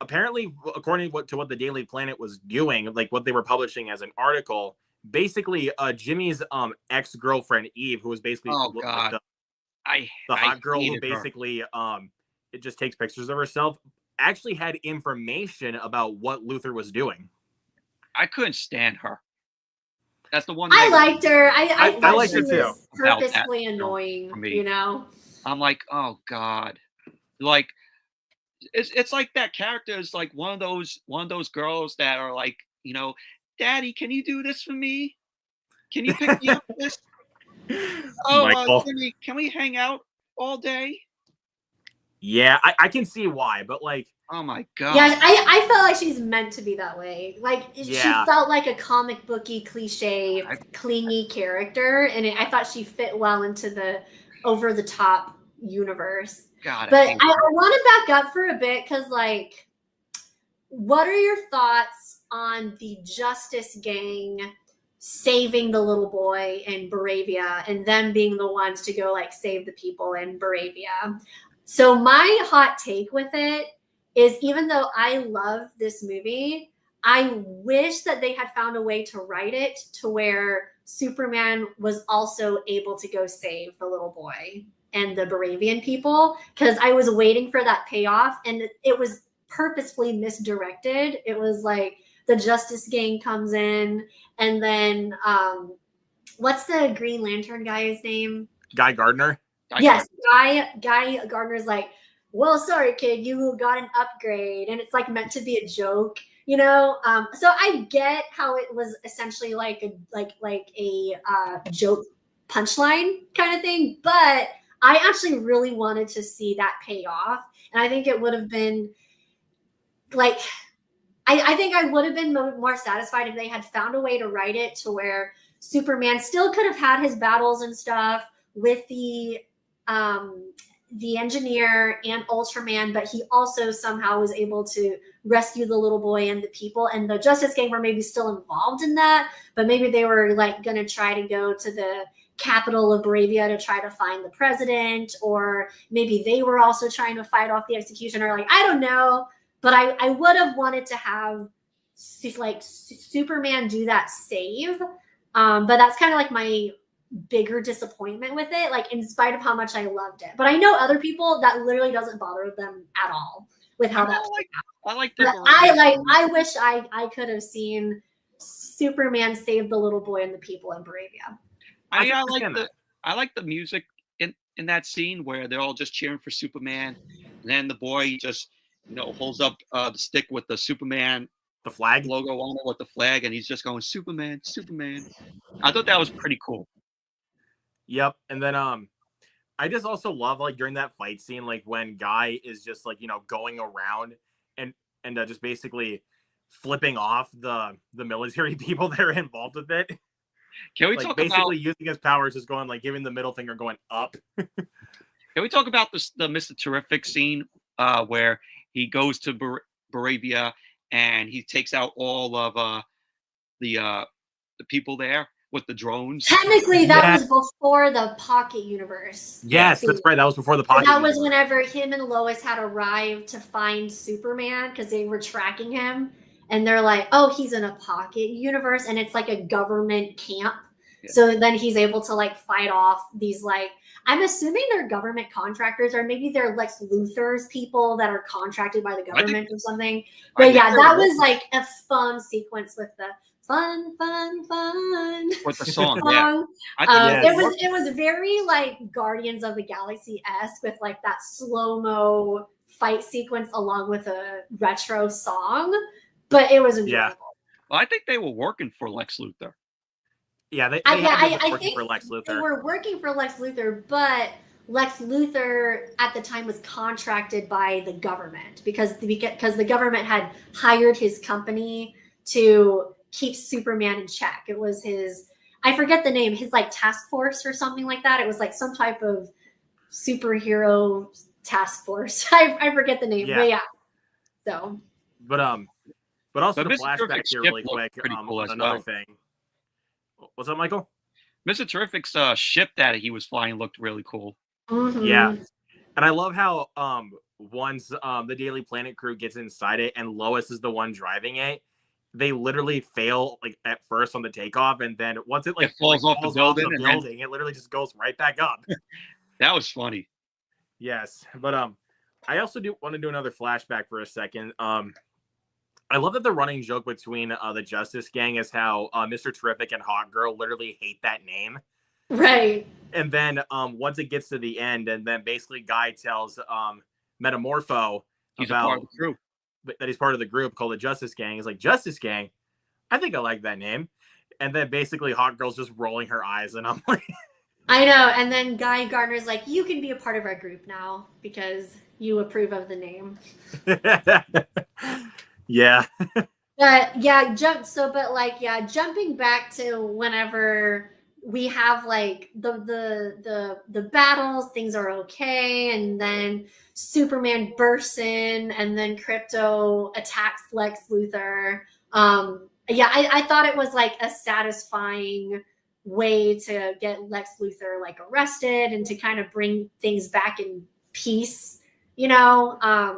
apparently, according to what the Daily Planet was doing, like what they were publishing as an article, basically Jimmy's ex-girlfriend Eve, who was basically the hot girl who basically it just takes pictures of herself, actually had information about what Luthor was doing. I couldn't stand her. That's the one. I liked her. I liked her too. Purposefully annoying, you know. I'm like, oh god, like it's like that character is like one of those girls that are like, Daddy, can you do this for me? Can you pick me up this? Oh, Jimmy, can we hang out all day? Yeah, I can see why, but like, oh my god. Yeah, I felt like she's meant to be that way. Like she felt like a comic booky, cliche, clingy character, and I thought she fit well into the over the top universe. God, but I want to back up for a bit because, like, what are your thoughts on the Justice Gang saving the little boy in Baravia and them being the ones to go like save the people in Baravia? So my hot take with it is, even though I love this movie, I wish that they had found a way to write it to where Superman was also able to go save the little boy and the Baravian people, because I was waiting for that payoff and it was purposefully misdirected. It was like the Justice Gang comes in and then what's the Green Lantern guy's name? Guy Gardner. Yes, Guy Gardner's like, well, sorry, kid, you got an upgrade. And it's like meant to be a joke, you know. So I get how it was essentially like a joke punchline kind of thing, but I actually really wanted to see that pay off, and I think it would have been like I think I would have been more satisfied if they had found a way to write it to where Superman still could have had his battles and stuff with the engineer and Ultraman, but he also somehow was able to rescue the little boy and the people, and the Justice Gang were maybe still involved in that, but maybe they were like going to try to go to the capital of Bravia to try to find the president, or maybe they were also trying to fight off the executioner. Like, I don't know. But I would have wanted to have like Superman do that save. But that's kind of like my bigger disappointment with it, like in spite of how much I loved it. But I know other people that literally doesn't bother them at all with how that played out. I like I wish I could have seen Superman save the little boy and the people in Bravia. I like the music in that scene where they're all just cheering for Superman, and then the boy just holds up the stick with the Superman, the flag logo on it with the flag, and he's just going Superman, Superman. I thought that was pretty cool. Yep. And then I just also love like during that fight scene, like when Guy is just like going around and just basically flipping off the military people that are involved with it. Can we like talk basically about using his powers, just going like giving the middle finger going up? Can we talk about the Mr. Terrific scene where he goes to Bravia and he takes out all of the people there with the drones? Technically, that was before the Pocket Universe. Yes, that's right. That was before the Pocket. That was whenever him and Lois had arrived to find Superman because they were tracking him, and they're like, "Oh, he's in a Pocket Universe," and it's like a government camp. Yeah. So then he's able to like fight off these like. I'm assuming they're government contractors, or maybe they're Lex Luthor's people that are contracted by the government or something. But yeah, that was like a fun sequence with the fun with the song. It was very like Guardians of the Galaxy-esque with like that slow-mo fight sequence along with a retro song, but it was enjoyable. Yeah. Well, I think they were working for Lex Luthor. Yeah, I think for Lex Luthor. They were working for Lex Luthor, but Lex Luthor at the time was contracted by the government because the government had hired his company to keep Superman in check. It was his, I forget the name, his like task force or something like that. It was like some type of superhero task force. I forget the name, but yeah. So. But also the flashback here really quick. Cool another thing. What's up, Michael? Mr. Terrific's ship that he was flying looked really cool. Mm-hmm. Yeah, and I love how once the Daily Planet crew gets inside it and Lois is the one driving it, they literally fail like at first on the takeoff, and then once it falls off the building, it literally just goes right back up. That was funny. Yes, but I also do want to do another flashback for a second. I love that the running joke between the Justice Gang is how Mr. Terrific and Hawk Girl literally hate that name. Right. And then once it gets to the end, and then basically Guy tells Metamorpho that he's part of the group called the Justice Gang. He's like, Justice Gang? I think I like that name. And then basically Hawk Girl's just rolling her eyes, and I'm like... I know. And then Guy Gardner's like, you can be a part of our group now because you approve of the name. Yeah. Jumping back to whenever we have like the battles, things are okay, and then Superman bursts in, and then Krypto attacks Lex Luthor. I thought it was like a satisfying way to get Lex Luthor like arrested and to kind of bring things back in peace, I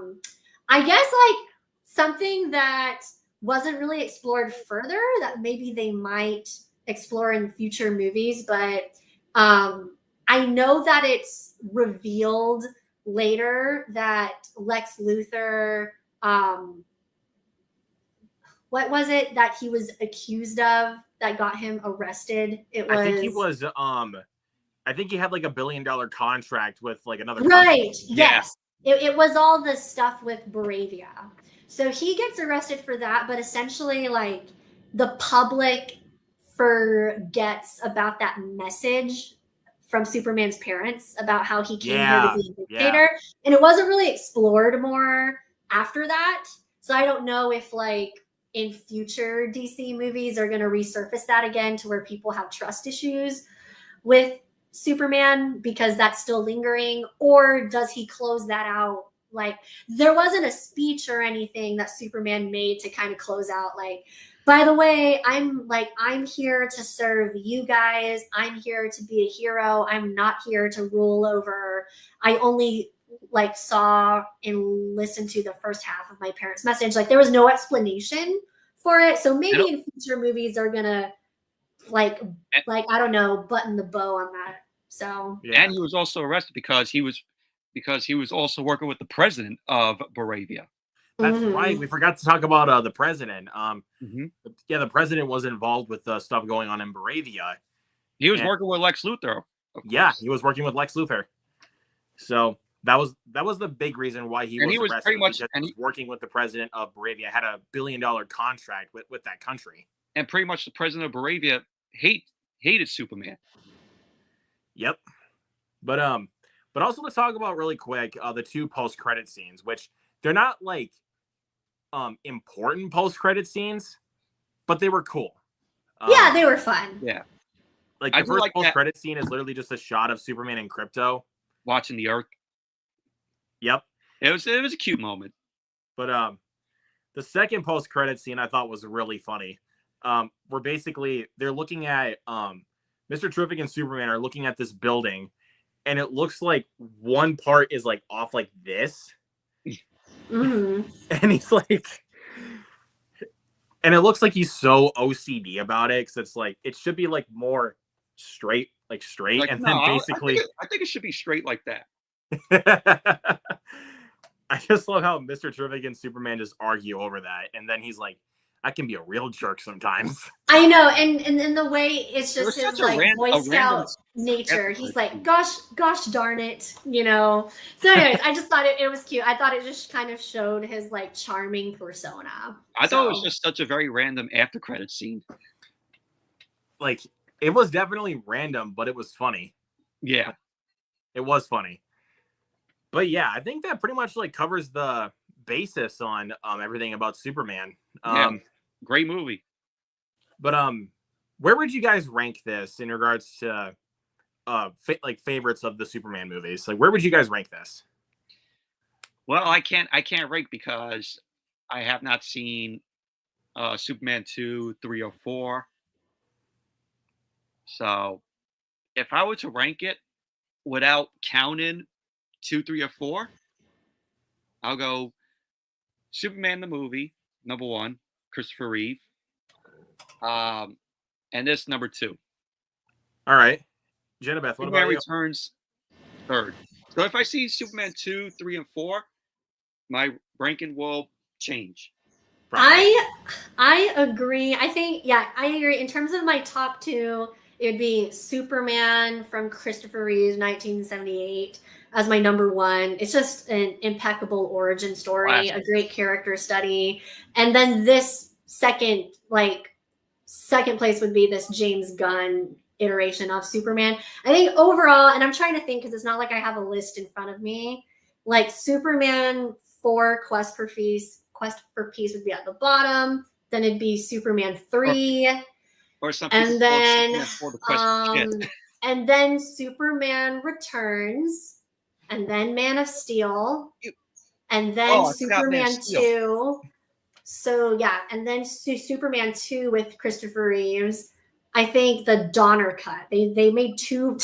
guess like something that wasn't really explored further that maybe they might explore in future movies, but I know that it's revealed later that Lex Luthor, what was it that he was accused of that got him arrested? I think he had like $1 billion contract with like another right company. Yes, it was all the stuff with Bravia. So he gets arrested for that, but essentially, like, the public forgets about that message from Superman's parents about how he came here to be a dictator. And it wasn't really explored more after that. So I don't know if, like, in future DC movies are going to resurface that again to where people have trust issues with Superman because that's still lingering, or does he close that out? Like, there wasn't a speech or anything that Superman made to kind of close out, like, by the way, I'm here to serve you guys. I'm here to be a hero. I'm not here to rule over. I only like saw and listened to the first half of my parents' message. Like, there was no explanation for it. So maybe in future movies are gonna like I don't know, button the bow on that. So and he was also arrested because he was also working with the president of Baravia. That's right. We forgot to talk about the president. Mm-hmm. Yeah, the president was involved with stuff going on in Baravia. He was working with Lex Luthor. Yeah, he was working with Lex Luthor. So that was the big reason why he was arrested. Pretty much, and he was working with the president of Baravia, had a $1 billion contract with that country. And pretty much the president of Baravia hated Superman. Yep. But also to talk about really quick the 2 post-credit scenes, which they're not like important post-credit scenes, but they were cool. Yeah, they were fun. Yeah. Like the first post-credit scene is literally just a shot of Superman and Krypto watching the Earth. Yep. It was a cute moment. But the second post-credit scene I thought was really funny. Where basically they're looking at Mr. Terrific and Superman are looking at this building, and it looks like one part is like off like this. Mm-hmm. And he's like, and it looks like he's so OCD about it because it's like it should be like more straight, like, and no, then basically I think it should be straight like that. I just love how Mr. Terrific and Superman just argue over that, and then he's like, I can be a real jerk sometimes. I know, and in the way it's just his like Boy Scout nature. He's like, gosh darn it, you know. So anyways, I just thought it was cute. I thought it just kind of showed his like charming persona. I thought it was just such a very random after credit scene. Like, it was definitely random, but it was funny. Yeah. It was funny. But yeah, I think that pretty much like covers the basis on everything about Superman. Great movie. But where would you guys rank this in regards to favorites of the Superman movies? Like, where would you guys rank this? Well, I can't rank because I have not seen Superman 2, 3, or 4. So if I were to rank it without counting 2, 3, or 4, I'll go Superman the movie, number 1, Christopher Reeve. And this number 2. All right. Jenna Beth, what Superman about you? Returns 3rd. So if I see Superman 2, 3, and 4, my ranking will change. I agree. I think, I agree. In terms of my top 2, it would be Superman from Christopher Reeve's 1978 as my number 1. It's just an impeccable origin story, a great character study. And then this second place would be this James Gunn iteration of Superman. I think overall, and I'm trying to think because it's not like I have a list in front of me, like Superman 4 Quest for Peace would be at the bottom. Then it'd be Superman 3. Or something. And then and then Superman Returns, and then Man of Steel, and then Superman 2. So and then Superman 2 with Christopher Reeves. I think the Donner cut. They made two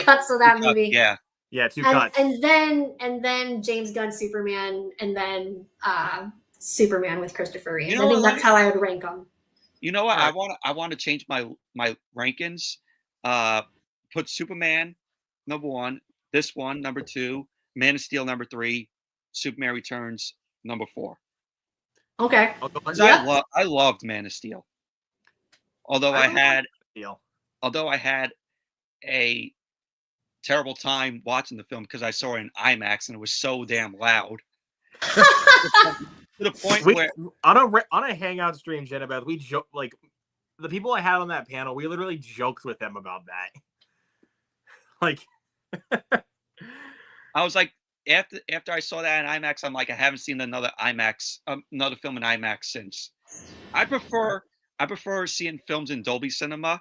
cuts of that movie. Yeah, 2 cuts. And then James Gunn Superman, and then Superman with Christopher Reeves. I think that's how I would rank them. You know what? I want to change my rankings. Put Superman number 1, this one number 2, Man of Steel number 3, Superman Returns number 4. Okay. I loved Man of Steel. Although I had a terrible time watching the film because I saw it in IMAX and it was so damn loud. the point We, where on a hangout stream, Jenabeth, we joke like the people I had on that panel. We literally joked with them about that. Like, I was like, after I saw that in IMAX, I'm like, I haven't seen another film in IMAX since. I prefer seeing films in Dolby Cinema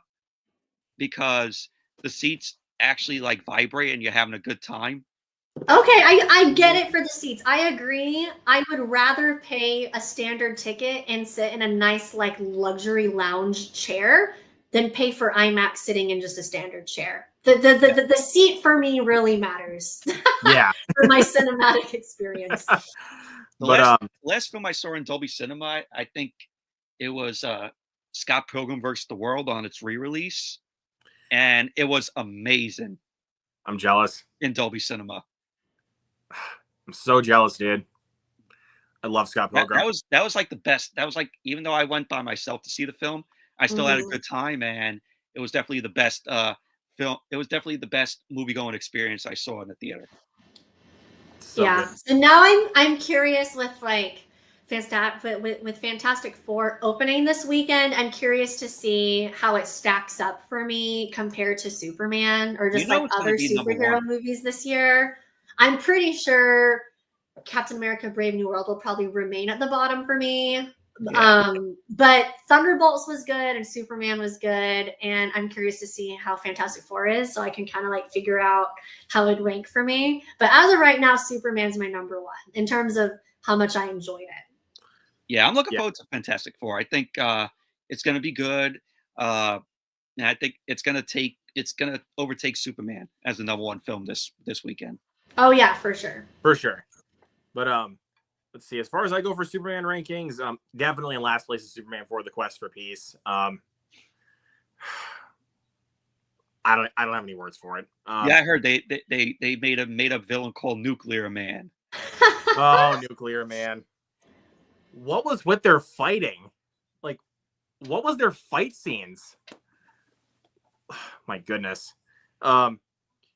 because the seats actually like vibrate and you're having a good time. Okay, I get it for the seats. I agree. I would rather pay a standard ticket and sit in a nice like luxury lounge chair than pay for IMAX sitting in just a standard chair. The seat for me really matters. yeah. For my cinematic experience. The last film I saw in Dolby Cinema, I think it was Scott Pilgrim vs. the World on its re-release, and it was amazing. I'm jealous. In Dolby Cinema. I'm so jealous, dude. I love Scott Pilgrim. That was like the best. That was like, even though I went by myself to see the film, I still had a good time, and it was definitely the best film. It was definitely the best movie-going experience I saw in the theater. So yeah. good. So now I'm curious with like with Fantastic Four opening this weekend. I'm curious to see how it stacks up for me compared to Superman or just like other superhero movies this year. I'm pretty sure Captain America: Brave New World will probably remain at the bottom for me. Yeah. But Thunderbolts was good and Superman was good, and I'm curious to see how Fantastic Four is, so I can kind of like figure out how it'd rank for me. But as of right now, Superman's my number one in terms of how much I enjoyed it. Yeah, I'm looking forward to Fantastic Four. I think it's going to be good, and I think it's going to overtake Superman as the number one film this weekend. Oh yeah, for sure. For sure. But let's see. As far as I go for Superman rankings, definitely in last place is Superman 4: The Quest for Peace. I don't have any words for it. Yeah, I heard they made a made-up villain called Nuclear Man. Oh, Nuclear Man. What was with their fighting? Like, what was their fight scenes? My goodness.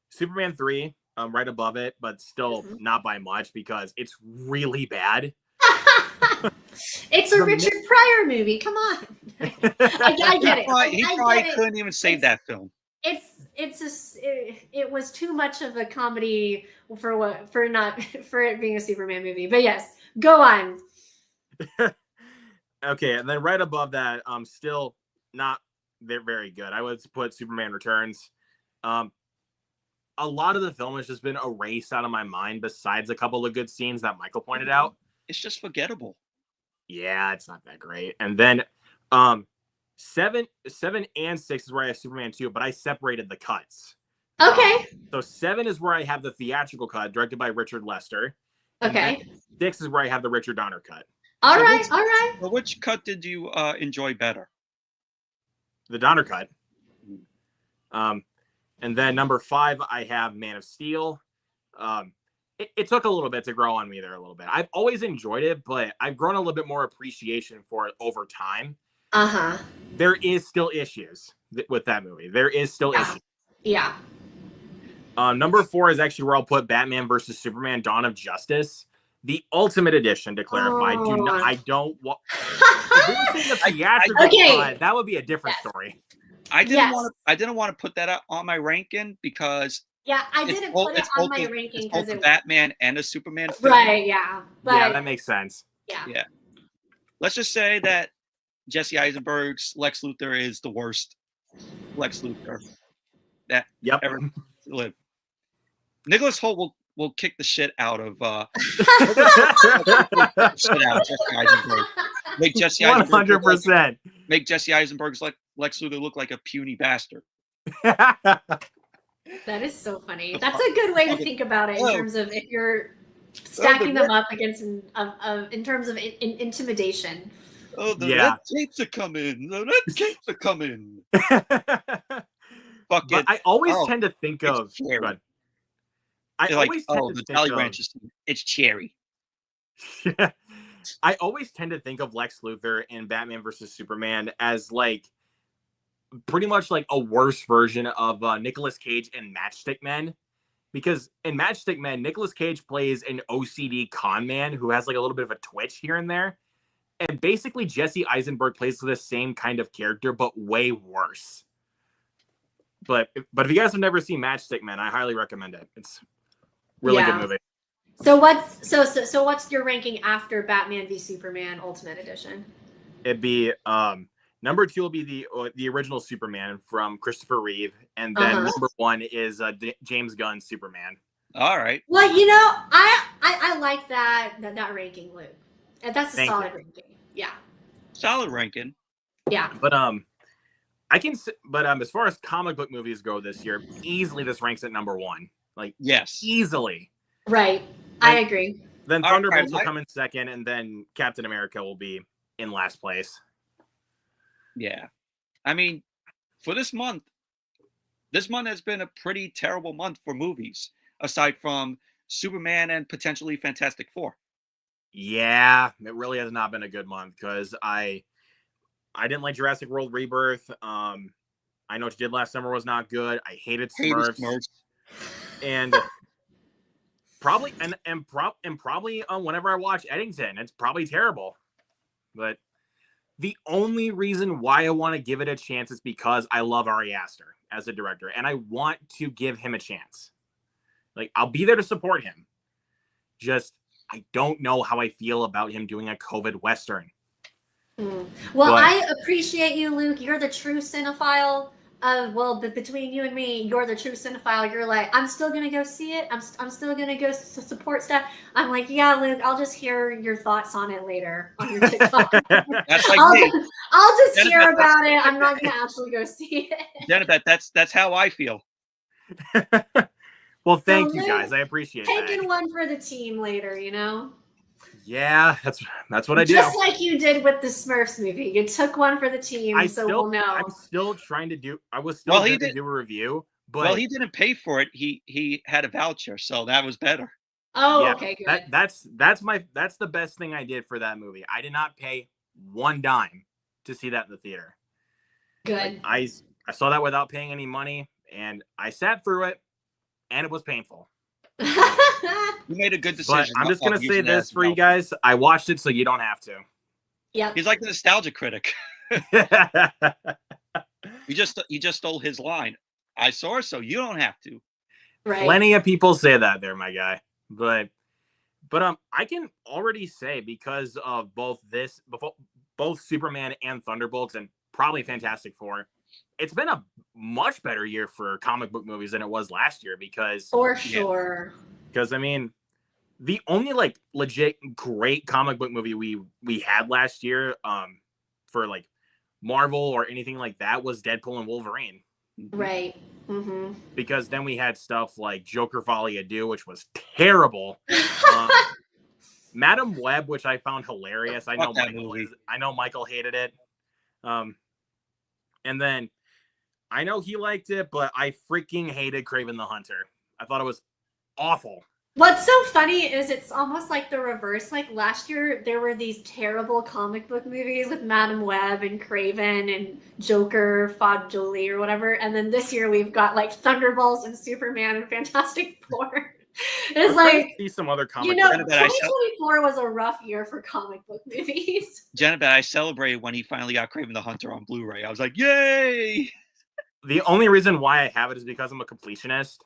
Superman 3, right above it, but still not by much because it's really bad. It's a Richard Pryor movie. Come on. I get it. He probably couldn't even save that film. It was too much of a comedy for it being a Superman movie. But yes, go on. Okay, and then right above that, still not very good. I would put Superman Returns. A lot of the film has just been erased out of my mind besides a couple of good scenes that Michael pointed out. It's just forgettable. Yeah, it's not that great. And then 7 and 6 is where I have Superman 2, but I separated the cuts. Okay. So 7 is where I have the theatrical cut directed by Richard Lester. Okay. 6 is where I have the Richard Donner cut. All right. Well, which cut did you enjoy better? The Donner cut. And then number 5, I have Man of Steel. It took a little bit to grow on me there a little bit. I've always enjoyed it, but I've grown a little bit more appreciation for it over time. Uh-huh. There is still issues with that movie. There is still issues. Yeah. Number 4 is actually where I'll put Batman versus Superman: Dawn of Justice, the Ultimate Edition to clarify. I don't want the theatrical cut. That would be a different story. I didn't want to put that on my ranking because I didn't put it on my ranking because it's Batman and a Superman film. Right, yeah. But, yeah, that makes sense. Yeah. Let's just say that Jesse Eisenberg's Lex Luthor is the worst Lex Luthor that ever lived. Nicholas Hoult will kick the shit out of Jesse Eisenberg. Make Jesse 100%. Make Jesse Eisenberg's Lex Luthor look like a puny bastard. That is so funny. That's a good way to think about it in terms of if you're stacking them up against in terms of intimidation. Oh, the red tapes are coming. The red tapes are coming. Fuck it. I always tend to think of. The Jolly Ranchers. It's cherry. I always tend to think of Lex Luthor in Batman versus Superman as like pretty much like a worse version of Nicolas Cage in Matchstick Men. because in Matchstick Men, Nicolas Cage plays an OCD con man who has like a little bit of a twitch here and there. And basically Jesse Eisenberg plays the same kind of character, but way worse. But if you guys have never seen Matchstick Men, I highly recommend it. It's really good movie. So what's your ranking after Batman v Superman Ultimate Edition? It'd be number 2 will be the original Superman from Christopher Reeve, and then number 1 is James Gunn's Superman. All right. Well, I like that ranking, Luke. And that's a solid ranking. Yeah. Solid ranking. Yeah. But as far as comic book movies go this year, easily this ranks at number 1. Like, yes, easily. Right. I agree. Then Thunderbolts will come in second, and then Captain America will be in last place. Yeah. I mean, for this month has been a pretty terrible month for movies, aside from Superman and potentially Fantastic Four. Yeah, it really has not been a good month because I didn't like Jurassic World Rebirth. I know what you did last summer was not good. I hated Smurfs. And probably whenever I watch Eddington, it's probably terrible. But the only reason why I want to give it a chance is because I love Ari Aster as a director, and I want to give him a chance. Like, I'll be there to support him. Just, I don't know how I feel about him doing a COVID Western. Well, but I appreciate you, Luke. You're the true cinephile. But between you and me, you're the true cinephile. You're like, I'm still gonna go see it. I'm still gonna go support stuff. I'm like, yeah, Luke. I'll just hear your thoughts on it later on your TikTok. That's like me. I'll just hear about it. I'm not gonna actually go see it. Jennifer, that's how I feel. Well, thank you guys. I appreciate that. Taking one for the team later, Yeah, that's what I do. Just like you did with the Smurfs movie. You took one for the team, we'll know. I'm still trying to do I was still going to do a review, but he didn't pay for it. He had a voucher, so that was better. Oh, yeah, okay, good. That's the best thing I did for that movie. I did not pay one dime to see that in the theater. Good. Like, I saw that without paying any money, and I sat through it, and it was painful. You made a good decision. But I'm just gonna say this for you guys: I watched it, so you don't have to. Yeah, he's like the nostalgia critic. You just stole his line. I saw it, so you don't have to. Right. Plenty of people say that, there, my guy. But I can already say, because of both Superman and Thunderbolts, and probably Fantastic Four, it's been a much better year for comic book movies than it was last year. Because for sure. Because I mean, the only like legit great comic book movie we had last year, for like Marvel or anything like that, was Deadpool and Wolverine. Right. Mm-hmm. Because then we had stuff like Joker Folie à Deux, which was terrible. Madam Web, which I found hilarious. I know Michael hated it. And then I know he liked it, but I freaking hated Kraven the Hunter. I thought it was awful. What's so funny is it's almost like the reverse. Like last year, there were these terrible comic book movies with Madam Web and Kraven and Joker, Fod Jolie or whatever. And then this year we've got like Thunderbolts and Superman and Fantastic Four. It's like, see some other comic 2024 was a rough year for comic book movies. Jennifer, I celebrated when he finally got Kraven the Hunter on Blu-ray. I was like, yay! The only reason why I have it is because I'm a completionist.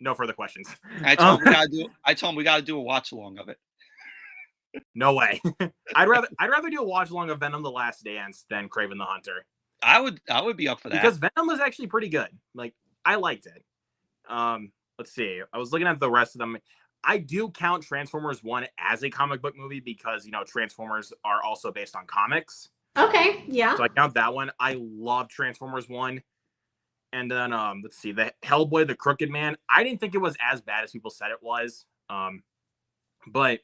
No further questions. I told him we gotta do a watch along of it. No way. I'd rather do a watch along of Venom: The Last Dance than Kraven the Hunter. I would be up for that. Because Venom was actually pretty good. Like, I liked it. Let's see. I was looking at the rest of them. I do count Transformers 1 as a comic book movie because, Transformers are also based on comics. Okay, yeah. So I count that one. I love Transformers 1. And then, let's see, the Hellboy, the Crooked Man. I didn't think it was as bad as people said it was. But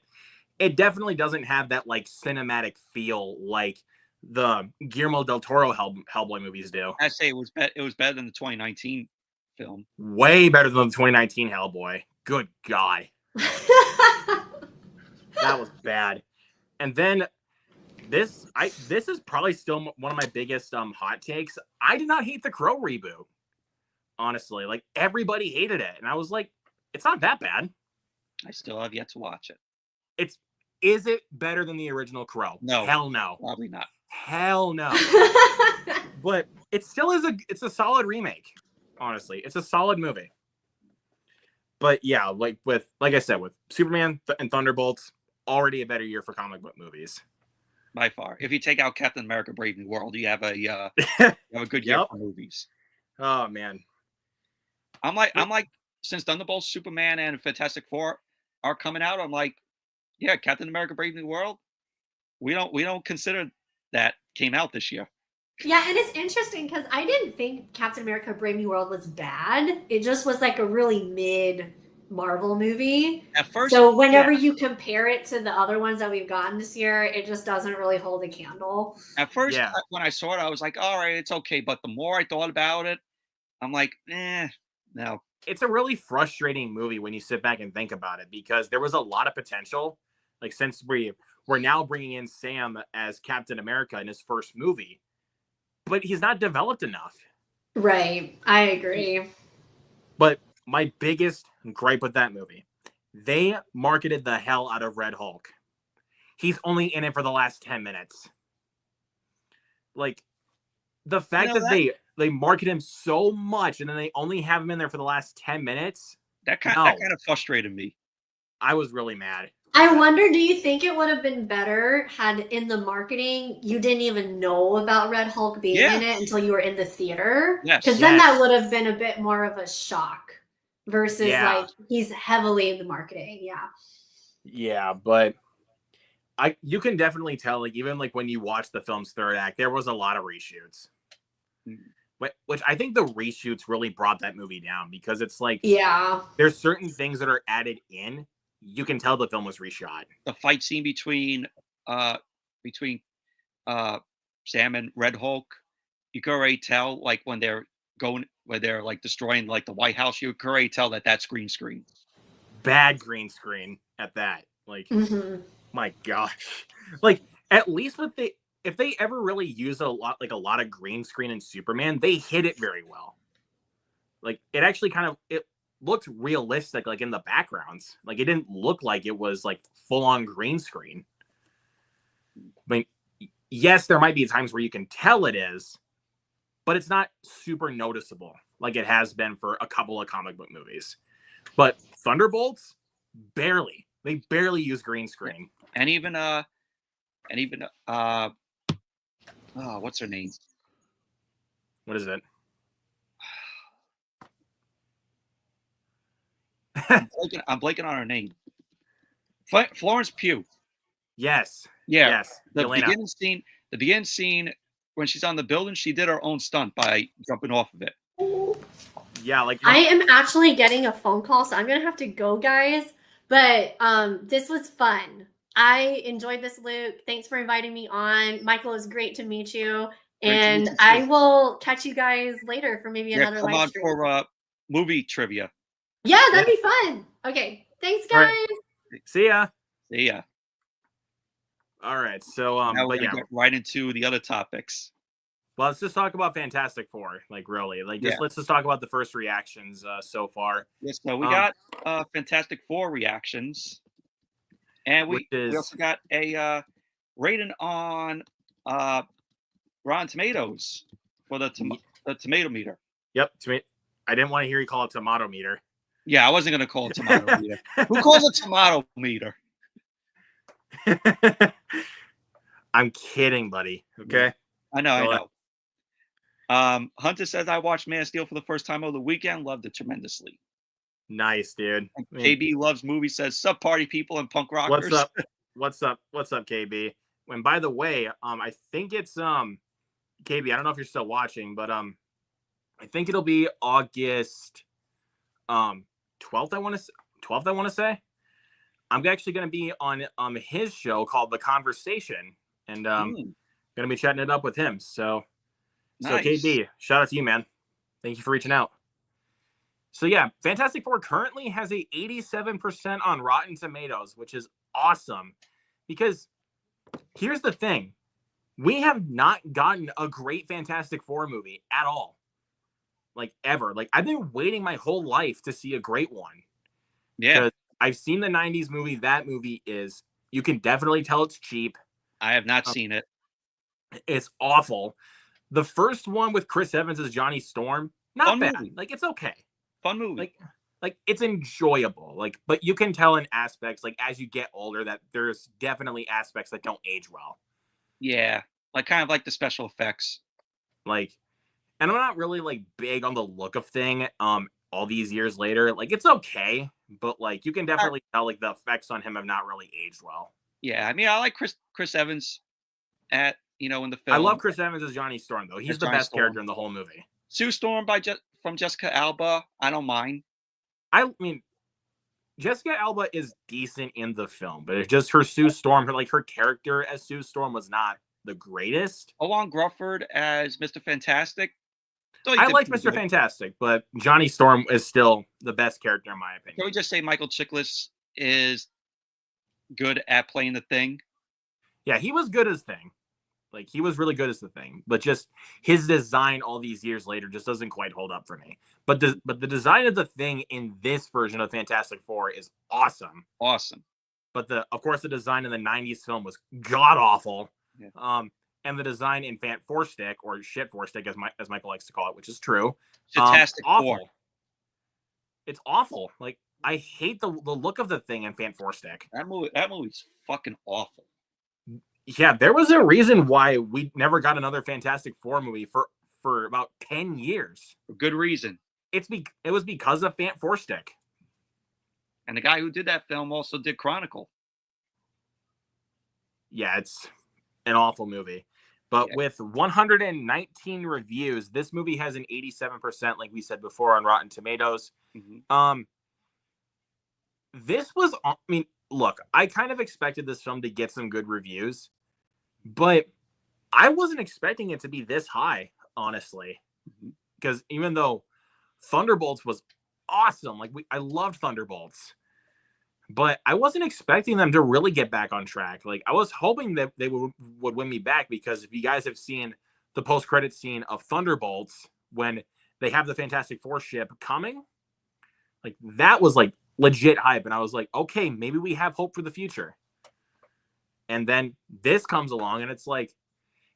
it definitely doesn't have that, like, cinematic feel like the Guillermo del Toro Hellboy movies do. I say it was better than the 2019 film. Way better than the 2019 Hellboy. Good God. That was bad. And then this is probably still one of my biggest hot takes. I did not hate the Crow reboot. honestly. Like, everybody hated it. And I was like, it's not that bad. I still have yet to watch it. Is it better than the original Crow? No. Hell no. Probably not. Hell no. But it still is it's a solid remake. Honestly, it's a solid movie. But yeah, like I said, with Superman and Thunderbolts, already a better year for comic book movies. By far. If you take out Captain America: Brave New World, you have a good year for movies. Oh man. I'm like, since Thunderbolts, Superman, and Fantastic Four are coming out, I'm like, yeah, Captain America: Brave New World. We don't consider that came out this year. Yeah, and it's interesting because I didn't think Captain America: Brave New World was bad. It just was like a really mid Marvel movie. At first, so whenever you compare it to the other ones that we've gotten this year, it just doesn't really hold a candle. At first, when I saw it, I was like, all right, it's okay. But the more I thought about it, I'm like, no. It's a really frustrating movie when you sit back and think about it, because there was a lot of potential. Like, since we're now bringing in Sam as Captain America in his first movie, but he's not developed enough. Right. I agree. But my biggest gripe with that movie, they marketed the hell out of Red Hulk. He's only in it for the last 10 minutes. Like, the fact that they market him so much and then they only have him in there for the last 10 minutes. That kind of frustrated me. I was really mad. I wonder, do you think it would have been better had in the marketing you didn't even know about Red Hulk being in it until you were in the theater? Yes. Because then that would have been a bit more of a shock versus like he's heavily in the marketing. Yeah. Yeah, but you can definitely tell, like, even like when you watch the film's third act, there was a lot of reshoots. Which I think the reshoots really brought that movie down, because it's like, there's certain things that are added in. You can tell the film was reshot. The fight scene between Sam and Red Hulk, you can already tell, like, when they're like destroying like the White House, you can already tell that that's green screen. Bad green screen at that. Like, my gosh. Like, at least if they ever really use a lot of green screen in Superman, they hit it very well. Like, it actually it looked realistic, like, in the backgrounds. Like, it didn't look like it was like full on green screen. I mean, yes, there might be times where you can tell it is, but it's not super noticeable like it has been for a couple of comic book movies. But Thunderbolts, barely. They barely use green screen. And even what's her name? What is it? I'm blanking on her name. Florence Pugh. Yes. Yeah. Yes. The beginning scene when she's on the building, she did her own stunt by jumping off of it. Yeah, like, I am actually getting a phone call, so I'm gonna have to go, guys. But this was fun. I enjoyed this, Luke. Thanks for inviting me on. Michael, it's great to meet you. And I will catch you guys later for maybe another live stream. Come on for movie trivia. Yeah, that'd be fun. Okay. Thanks, guys. Right. See ya. See ya. All right. So now we're gonna get right into the other topics. Well, let's just talk about Fantastic Four. Like, really. Like, let's just talk about the first reactions so far. Yes, so we got Fantastic Four reactions. And we also got a rating on Rotten Tomatoes for the tomato meter. Yep. I didn't want to hear you call it tomato meter. Yeah, I wasn't going to call it tomato meter. Who calls it tomato meter? I'm kidding, buddy. Okay. I know. Hunter says, I watched Man of Steel for the first time over the weekend. Loved it tremendously. Nice, dude. KB loves movies, says, sup party people and punk rockers. What's up, KB? And by the way, I think it's KB, I don't know if you're still watching, but I think it'll be August 12th, I want to say. I'm actually going to be on his show called The Conversation, and going to be chatting it up with him. So nice. So KB, shout out to you, man. Thank you for reaching out. So yeah, Fantastic Four currently has a 87% on Rotten Tomatoes, which is awesome, because here's the thing. We have not gotten a great Fantastic Four movie at all. like ever. Like I've been waiting my whole life to see a great one. Yeah, Because I've seen the 90s movie. That movie is, you can definitely tell it's cheap. I have not Um, seen it. It's awful. The first one with Chris Evans as Johnny Storm, not Fun bad. movie. Like it's okay. Fun movie. Like it's enjoyable. Like, but you can tell in aspects, like as you get older, that there's definitely aspects that don't age well. Yeah, like kind of like the special effects. Like, and I'm not really like big on the look of thing. All these years later, like it's okay, but like you can definitely tell like the effects on him have not really aged well. Yeah, I mean, I like Chris Evans in the film. I love Chris Evans as Johnny Storm though. He's As the Johnny best Storm. character in the whole movie. Sue Storm from Jessica Alba. I don't mind. I mean, Jessica Alba is decent in the film, but it's just her Sue Storm, her character as Sue Storm was not the greatest. Alon Grufford as Mr. Fantastic. I liked Mr. Fantastic, but Johnny Storm is still the best character in my opinion. Can we just say Michael Chiklis is good at playing the Thing? Yeah, he was good as Thing. Like, he was really good as the Thing, but just his design all these years later just doesn't quite hold up for me. But the design of the Thing in this version of Fantastic Four is awesome. Awesome. But of course, the design in the 90s film was god awful. Yeah. And the design in Fant Four Stick, or Shit Four Stick, as Michael likes to call it, which is true. Fantastic awful. Four. It's awful. Like, I hate the look of the Thing in Fant Four Stick. That movie's fucking awful. Yeah, there was a reason why we never got another Fantastic Four movie for about 10 years. For good reason. It was because of Fant Four Stick. And the guy who did that film also did Chronicle. Yeah, it's an awful movie. But with 119 reviews, this movie has an 87%, like we said before, on Rotten Tomatoes. Mm-hmm. This was, I mean, look, I kind of expected this film to get some good reviews, but I wasn't expecting it to be this high, honestly. Because even though Thunderbolts was awesome, I loved Thunderbolts, but I wasn't expecting them to really get back on track. Like, I was hoping that they would win me back, because if you guys have seen the post-credit scene of Thunderbolts when they have the Fantastic Four ship coming, like, that was like legit hype, and I was like, okay, maybe we have hope for the future. And then this comes along, and it's like,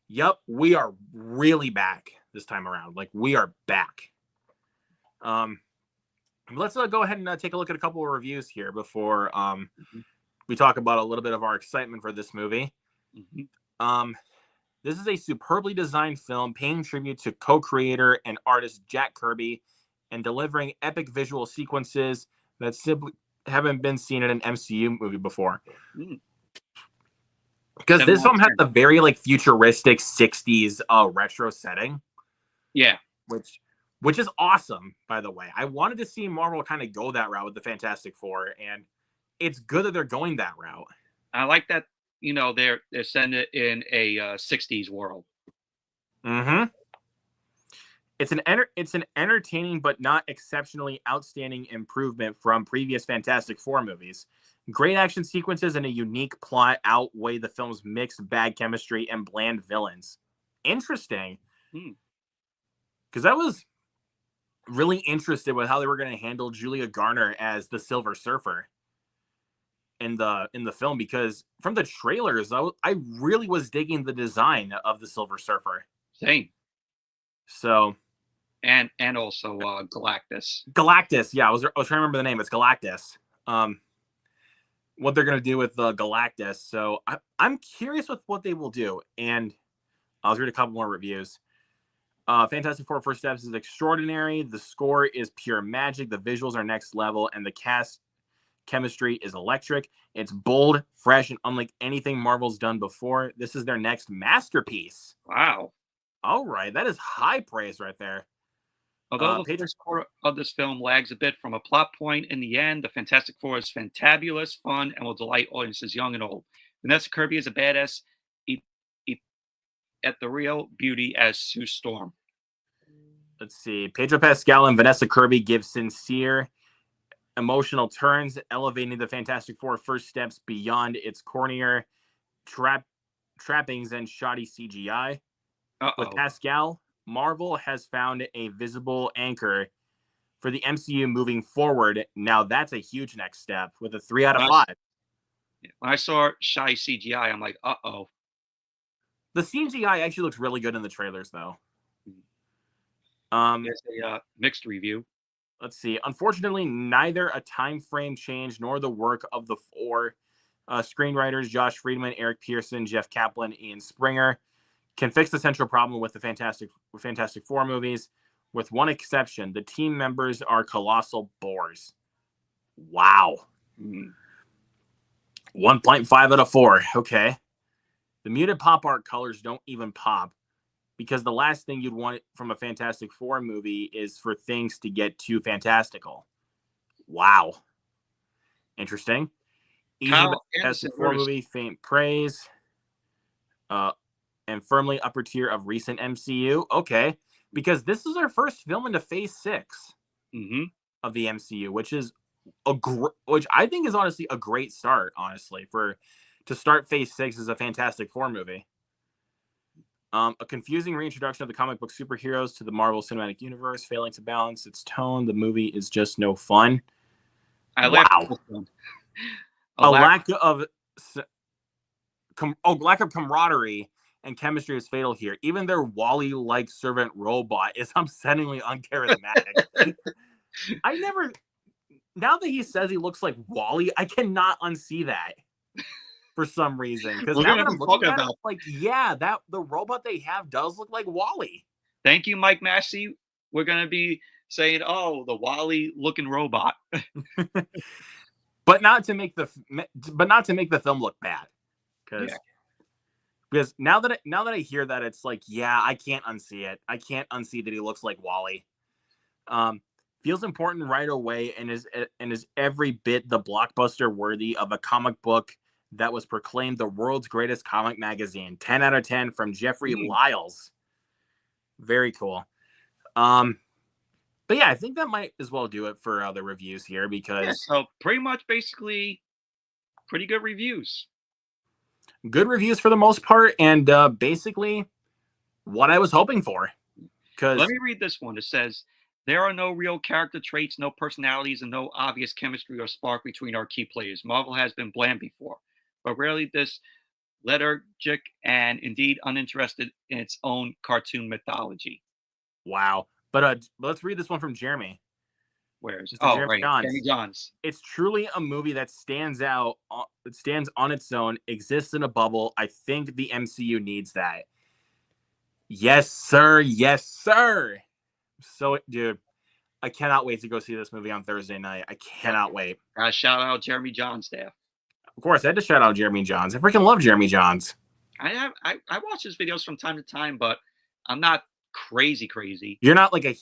yep, we are really back this time around. Like, we are back. Let's go ahead and take a look at a couple of reviews here before we talk about a little bit of our excitement for this movie. This is a superbly designed film paying tribute to co-creator and artist Jack Kirby and delivering epic visual sequences that simply haven't been seen in an MCU movie before. Because this film has a very futuristic 60s retro setting. Yeah. Which is awesome, by the way. I wanted to see Marvel kind of go that route with the Fantastic Four, and it's good that they're going that route. I like that, they're setting it in a 60s world. Mm-hmm. It's an entertaining but not exceptionally outstanding improvement from previous Fantastic Four movies. Great action sequences and a unique plot outweigh the film's mixed bad chemistry and bland villains. Interesting. Because I was really interested with how they were going to handle Julia Garner as the Silver Surfer in the film, because from the trailers, I really was digging the design of the Silver Surfer. Same. So, and also Galactus. Galactus, yeah, I was trying to remember the name. It's Galactus. What they're going to do with Galactus. So I'm curious with what they will do. And I'll read a couple more reviews. Fantastic Four First Steps is extraordinary. The score is pure magic. The visuals are next level, and the cast chemistry is electric. It's bold, fresh, and unlike anything Marvel's done before. This is their next masterpiece. Wow. All right, that is high praise right there. Although the first quarter of this film lags a bit from a plot point, in the end, the Fantastic Four is fantabulous, fun, and will delight audiences young and old. Vanessa Kirby is a badass at the real beauty as Sue Storm. Let's see. Pedro Pascal and Vanessa Kirby give sincere, emotional turns, elevating the Fantastic Four First Steps beyond its cornier trappings and shoddy CGI. With Pascal, Marvel has found a visible anchor for the MCU moving forward. Now that's a huge next step with a 3 out of 5. When I saw shy CGI, I'm like, uh-oh. The CGI actually looks really good in the trailers, though. There's a mixed review. Let's see. Unfortunately, neither a time frame change nor the work of the 4 screenwriters, Josh Friedman, Eric Pearson, Jeff Kaplan, Ian Springer, can fix the central problem with the Fantastic Four movies. With one exception, the team members are colossal bores. Wow. 1.5 out of 4. Okay. The muted pop art colors don't even pop, because the last thing you'd want from a Fantastic Four movie is for things to get too fantastical. Wow. Interesting. Easy Fantastic Four movie, faint praise. And firmly upper tier of recent MCU. Okay. Because this is our first film into Phase 6 of the MCU, which is which I think is honestly a great start, honestly, to start Phase 6 as a Fantastic Four movie. A confusing reintroduction of the comic book superheroes to the Marvel Cinematic Universe, failing to balance its tone. The movie is just no fun. Wow. Lack of camaraderie and chemistry is fatal here. Even their Wall-E-like servant robot is upsettingly uncharismatic. Now that he says he looks like Wall-E, I cannot unsee that for some reason. Because now that I'm looking at it, like, yeah, the robot they have does look like Wall-E. Thank you, Mike Massey. We're gonna be saying, "Oh, the Wall-E looking robot," but not to make the film look bad. Because now that I hear that, it's like, yeah, I can't unsee it. I can't unsee that he looks like Wall-E. Feels important right away and is every bit the blockbuster worthy of a comic book that was proclaimed the world's greatest comic magazine. 10 out of 10 from Jeffrey Lyles. Very cool. But yeah, I think that might as well do it for the reviews here, because so pretty much basically pretty good reviews. Good reviews for the most part, and basically what I was hoping for. Let me read this one. It says, there are no real character traits, no personalities, and no obvious chemistry or spark between our key players. Marvel has been bland before, but rarely this lethargic and indeed uninterested in its own cartoon mythology. Wow. But let's read this one from Jeremy. Where is it? Jeremy Johns. Jeremy Johns. It's truly a movie that stands out. It stands on its own, exists in a bubble. I think the MCU needs that. Yes, sir. Yes, sir. So, dude, I cannot wait to go see this movie on Thursday night. I cannot wait. Shout out Jeremy Johns there. Of course, I had to shout out Jeremy Johns. I freaking love Jeremy Johns. I watch his videos from time to time, but I'm not crazy. You're not like a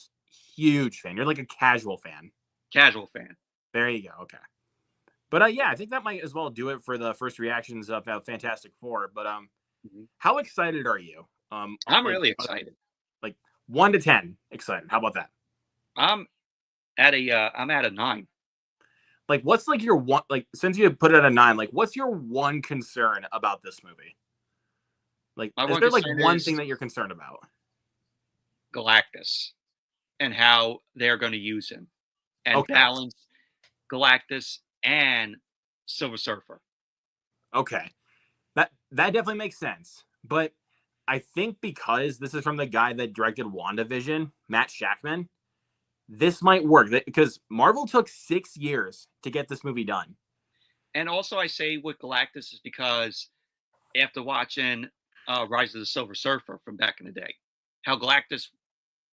huge fan. You're like a casual fan. Casual fan. There you go. Okay. But yeah, I think that might as well do it for the first reactions of Fantastic Four. But how excited are you? I'm really excited. Like 1 to 10 excited. How about that? I'm at a 9. Like, what's like your one, like, since you put it at a 9, like, what's your one concern about this movie? Like, is there like one thing that you're concerned about? Galactus and how they're going to use him and balance Galactus and Silver Surfer. Okay. That definitely makes sense. But I think because this is from the guy that directed WandaVision, Matt Shakman, this might work, because Marvel took 6 years to get this movie done. And also I say with Galactus is because after watching Rise of the Silver Surfer from back in the day, how Galactus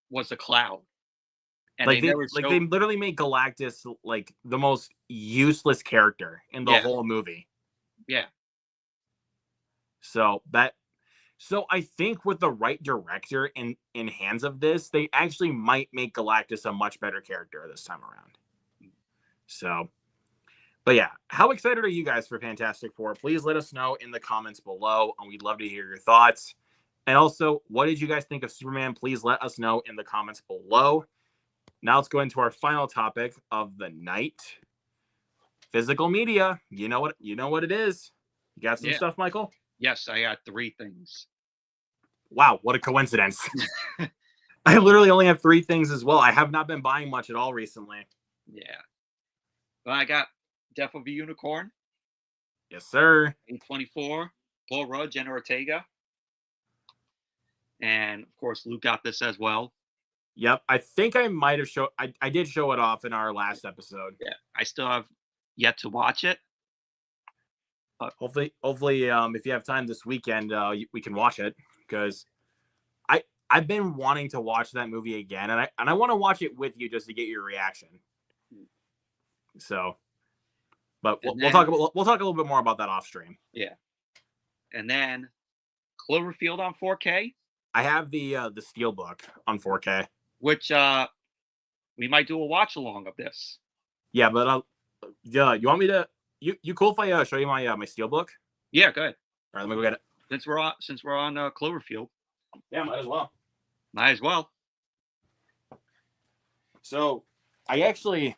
was a cloud. And like they literally made Galactus like the most useless character in the whole movie. Yeah. So I think with the right director in hands of this, they actually might make Galactus a much better character this time around. So, but yeah, how excited are you guys for Fantastic Four? Please let us know in the comments below, and we'd love to hear your thoughts. And also, what did you guys think of Superman? Please let us know in the comments below. Now let's go into our final topic of the night. Physical media. You know what it is. You got some stuff, Michael? Yes, I got 3 things. Wow, what a coincidence. I literally only have 3 things as well. I have not been buying much at all recently. Yeah. Well, I got Death of a Unicorn, Yes, sir. A24, Paul Rudd, Jenna Ortega. And of course, Luke got this as well. Yep. I think I might have shown. I did show it off in our last episode. Yeah. I still have yet to watch it. But Hopefully, if you have time this weekend, we can watch it because I've been wanting to watch that movie again, and I want to watch it with you just to get your reaction. So, but we'll talk a little bit more about that off stream. Yeah. And then Cloverfield on 4K. I have the Steelbook on 4K, which we might do a watch along of this. Yeah, but you want me to? You cool if I show you my my Steelbook? Yeah, good. All right, let me go get it. Since we're on Cloverfield. Yeah, might as well. Might as well. So, I actually,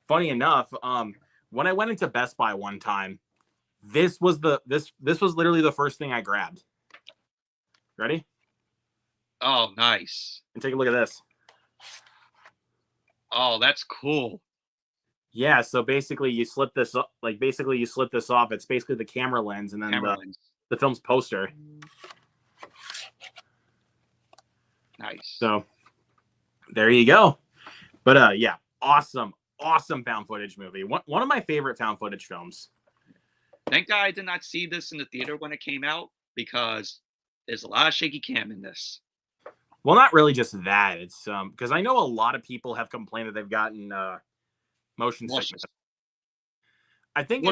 funny enough, when I went into Best Buy one time, this was literally the first thing I grabbed. Ready? Oh, nice. And take a look at this. Oh, that's cool. Yeah, so basically you slip this up, you slip this off. It's basically the camera lens and then the film's poster. Nice. So there you go. But yeah, awesome found footage movie. One of my favorite found footage films. Thank God I did not see this in the theater when it came out because there's a lot of shaky cam in this. Well, not really just that. It's because I know a lot of people have complained that they've gotten motion sickness. I think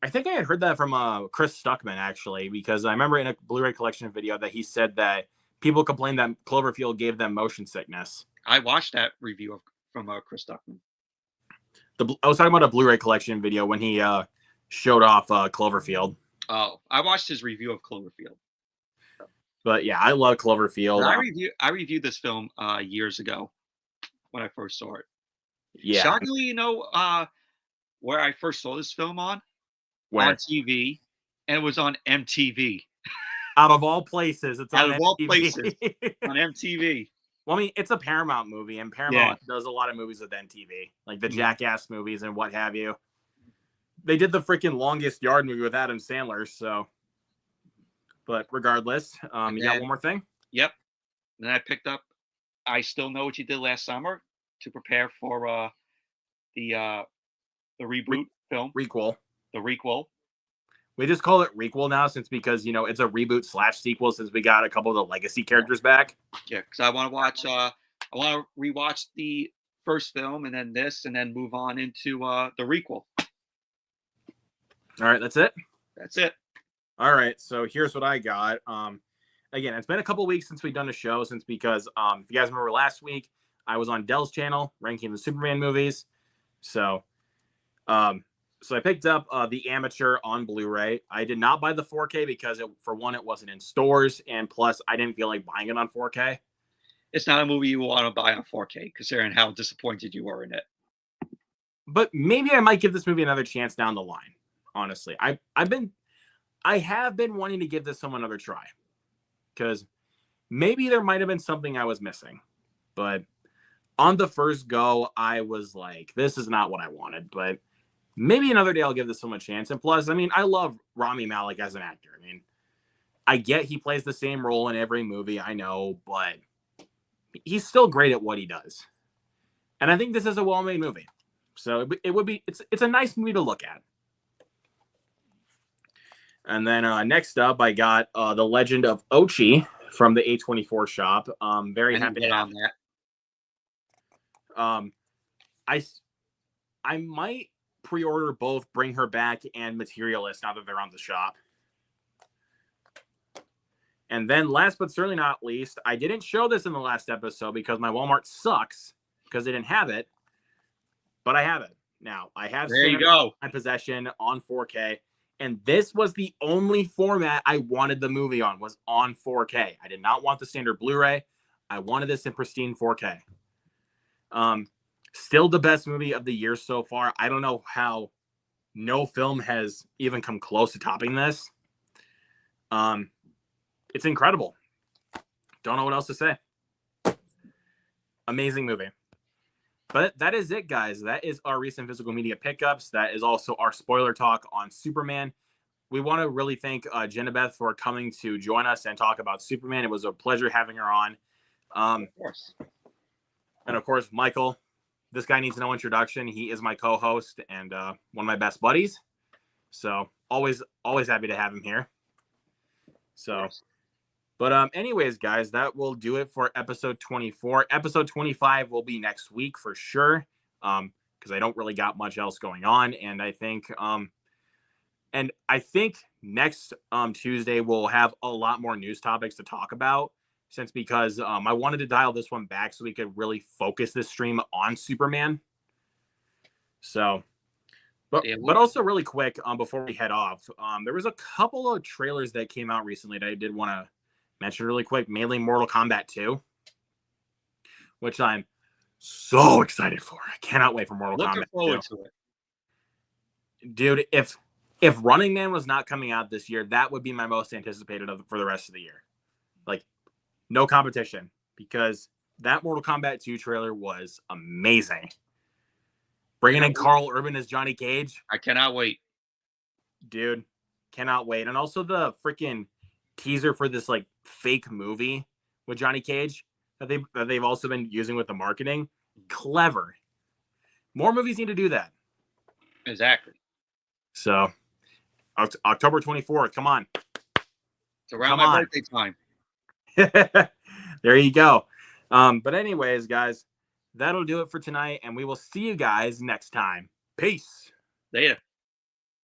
I think I had heard that from Chris Stuckman actually, because I remember in a Blu-ray collection video that he said that people complained that Cloverfield gave them motion sickness. I watched that review from Chris Stuckman. I was talking about a Blu-ray collection video when he showed off Cloverfield. Oh, I watched his review of Cloverfield. But yeah, I love Cloverfield. I reviewed this film years ago when I first saw it. Yeah. Shockingly, you know where I first saw this film on? Where? On TV, and it was on MTV. Out of all places, it's on MTV. All places, on MTV. Well, I mean, it's a Paramount movie, and Paramount does a lot of movies with MTV, like the Jackass movies and what have you. They did the freaking Longest Yard movie with Adam Sandler, so. But regardless, you got one more thing? Yep. Then I picked up I Still Know What You Did Last Summer to prepare for the reboot film. Requel. The requel. We just call it requel now because, you know, it's a reboot / sequel since we got a couple of the legacy characters back. Yeah, because I want to watch, I want to rewatch the first film and then this and then move on into the requel. All right, that's it? That's it. All right, so here's what I got. Again, it's been a couple weeks since we've done a show because if you guys remember last week, I was on Dell's channel ranking the Superman movies. So I picked up the Amateur on Blu-ray. I did not buy the 4K because for one, it wasn't in stores, and plus I didn't feel like buying it on 4K. It's not a movie you want to buy on 4K, considering how disappointed you were in it. But maybe I might give this movie another chance down the line. Honestly, I have been wanting to give this film another try because maybe there might have been something I was missing. But on the first go, I was like, this is not what I wanted. But maybe another day I'll give this film a chance. And plus, I mean, I love Rami Malek as an actor. I mean, I get he plays the same role in every movie, I know, but he's still great at what he does. And I think this is a well-made movie. So it's a nice movie to look at. And then next up, I got The Legend of Ochi from the A24 shop. Very happy to have that. I might pre-order both Bring Her Back and Materialist now that they're on the shop. And then last but certainly not least, I didn't show this in the last episode because my Walmart sucks because they didn't have it. But I have it now. I have there you go. My possession on 4K. And this was the only format I wanted the movie on, was on 4K. I did not want the standard Blu-ray. I wanted this in pristine 4K. Still the best movie of the year so far. I don't know how no film has even come close to topping this. it's incredible. Don't know what else to say. Amazing movie. But that is it, guys. That is our recent physical media pickups. That is also our spoiler talk on Superman. We want to really thank Jenabeth for coming to join us and talk about Superman. It was a pleasure having her on. Of course. And of course, Michael, this guy needs no introduction. He is my co-host and one of my best buddies. So always happy to have him here. So, but anyways, guys, that will do it for episode 24. Episode 25 will be next week for sure. Because I don't really got much else going on. And I think next Tuesday we'll have a lot more news topics to talk about. Because I wanted to dial this one back so we could really focus this stream on Superman. So, but also really quick, before we head off, there was a couple of trailers that came out recently that I did want to mention really quick, mainly Mortal Kombat 2, which I'm so excited for. I cannot wait for Mortal Kombat 2. Forward to it. Dude, if Running Man was not coming out this year, that would be my most anticipated for the rest of the year. Like, no competition, because that Mortal Kombat 2 trailer was amazing. Bringing in Carl Urban as Johnny Cage. I cannot wait. Dude, cannot wait. And also the freaking teaser for this like fake movie with Johnny Cage that they've also been using with the marketing. Clever. More movies need to do that. Exactly. So, October 24th, come on. It's around my birthday time. There you go. But anyways, guys, that'll do it for tonight, and we will see you guys next time. Peace. Later.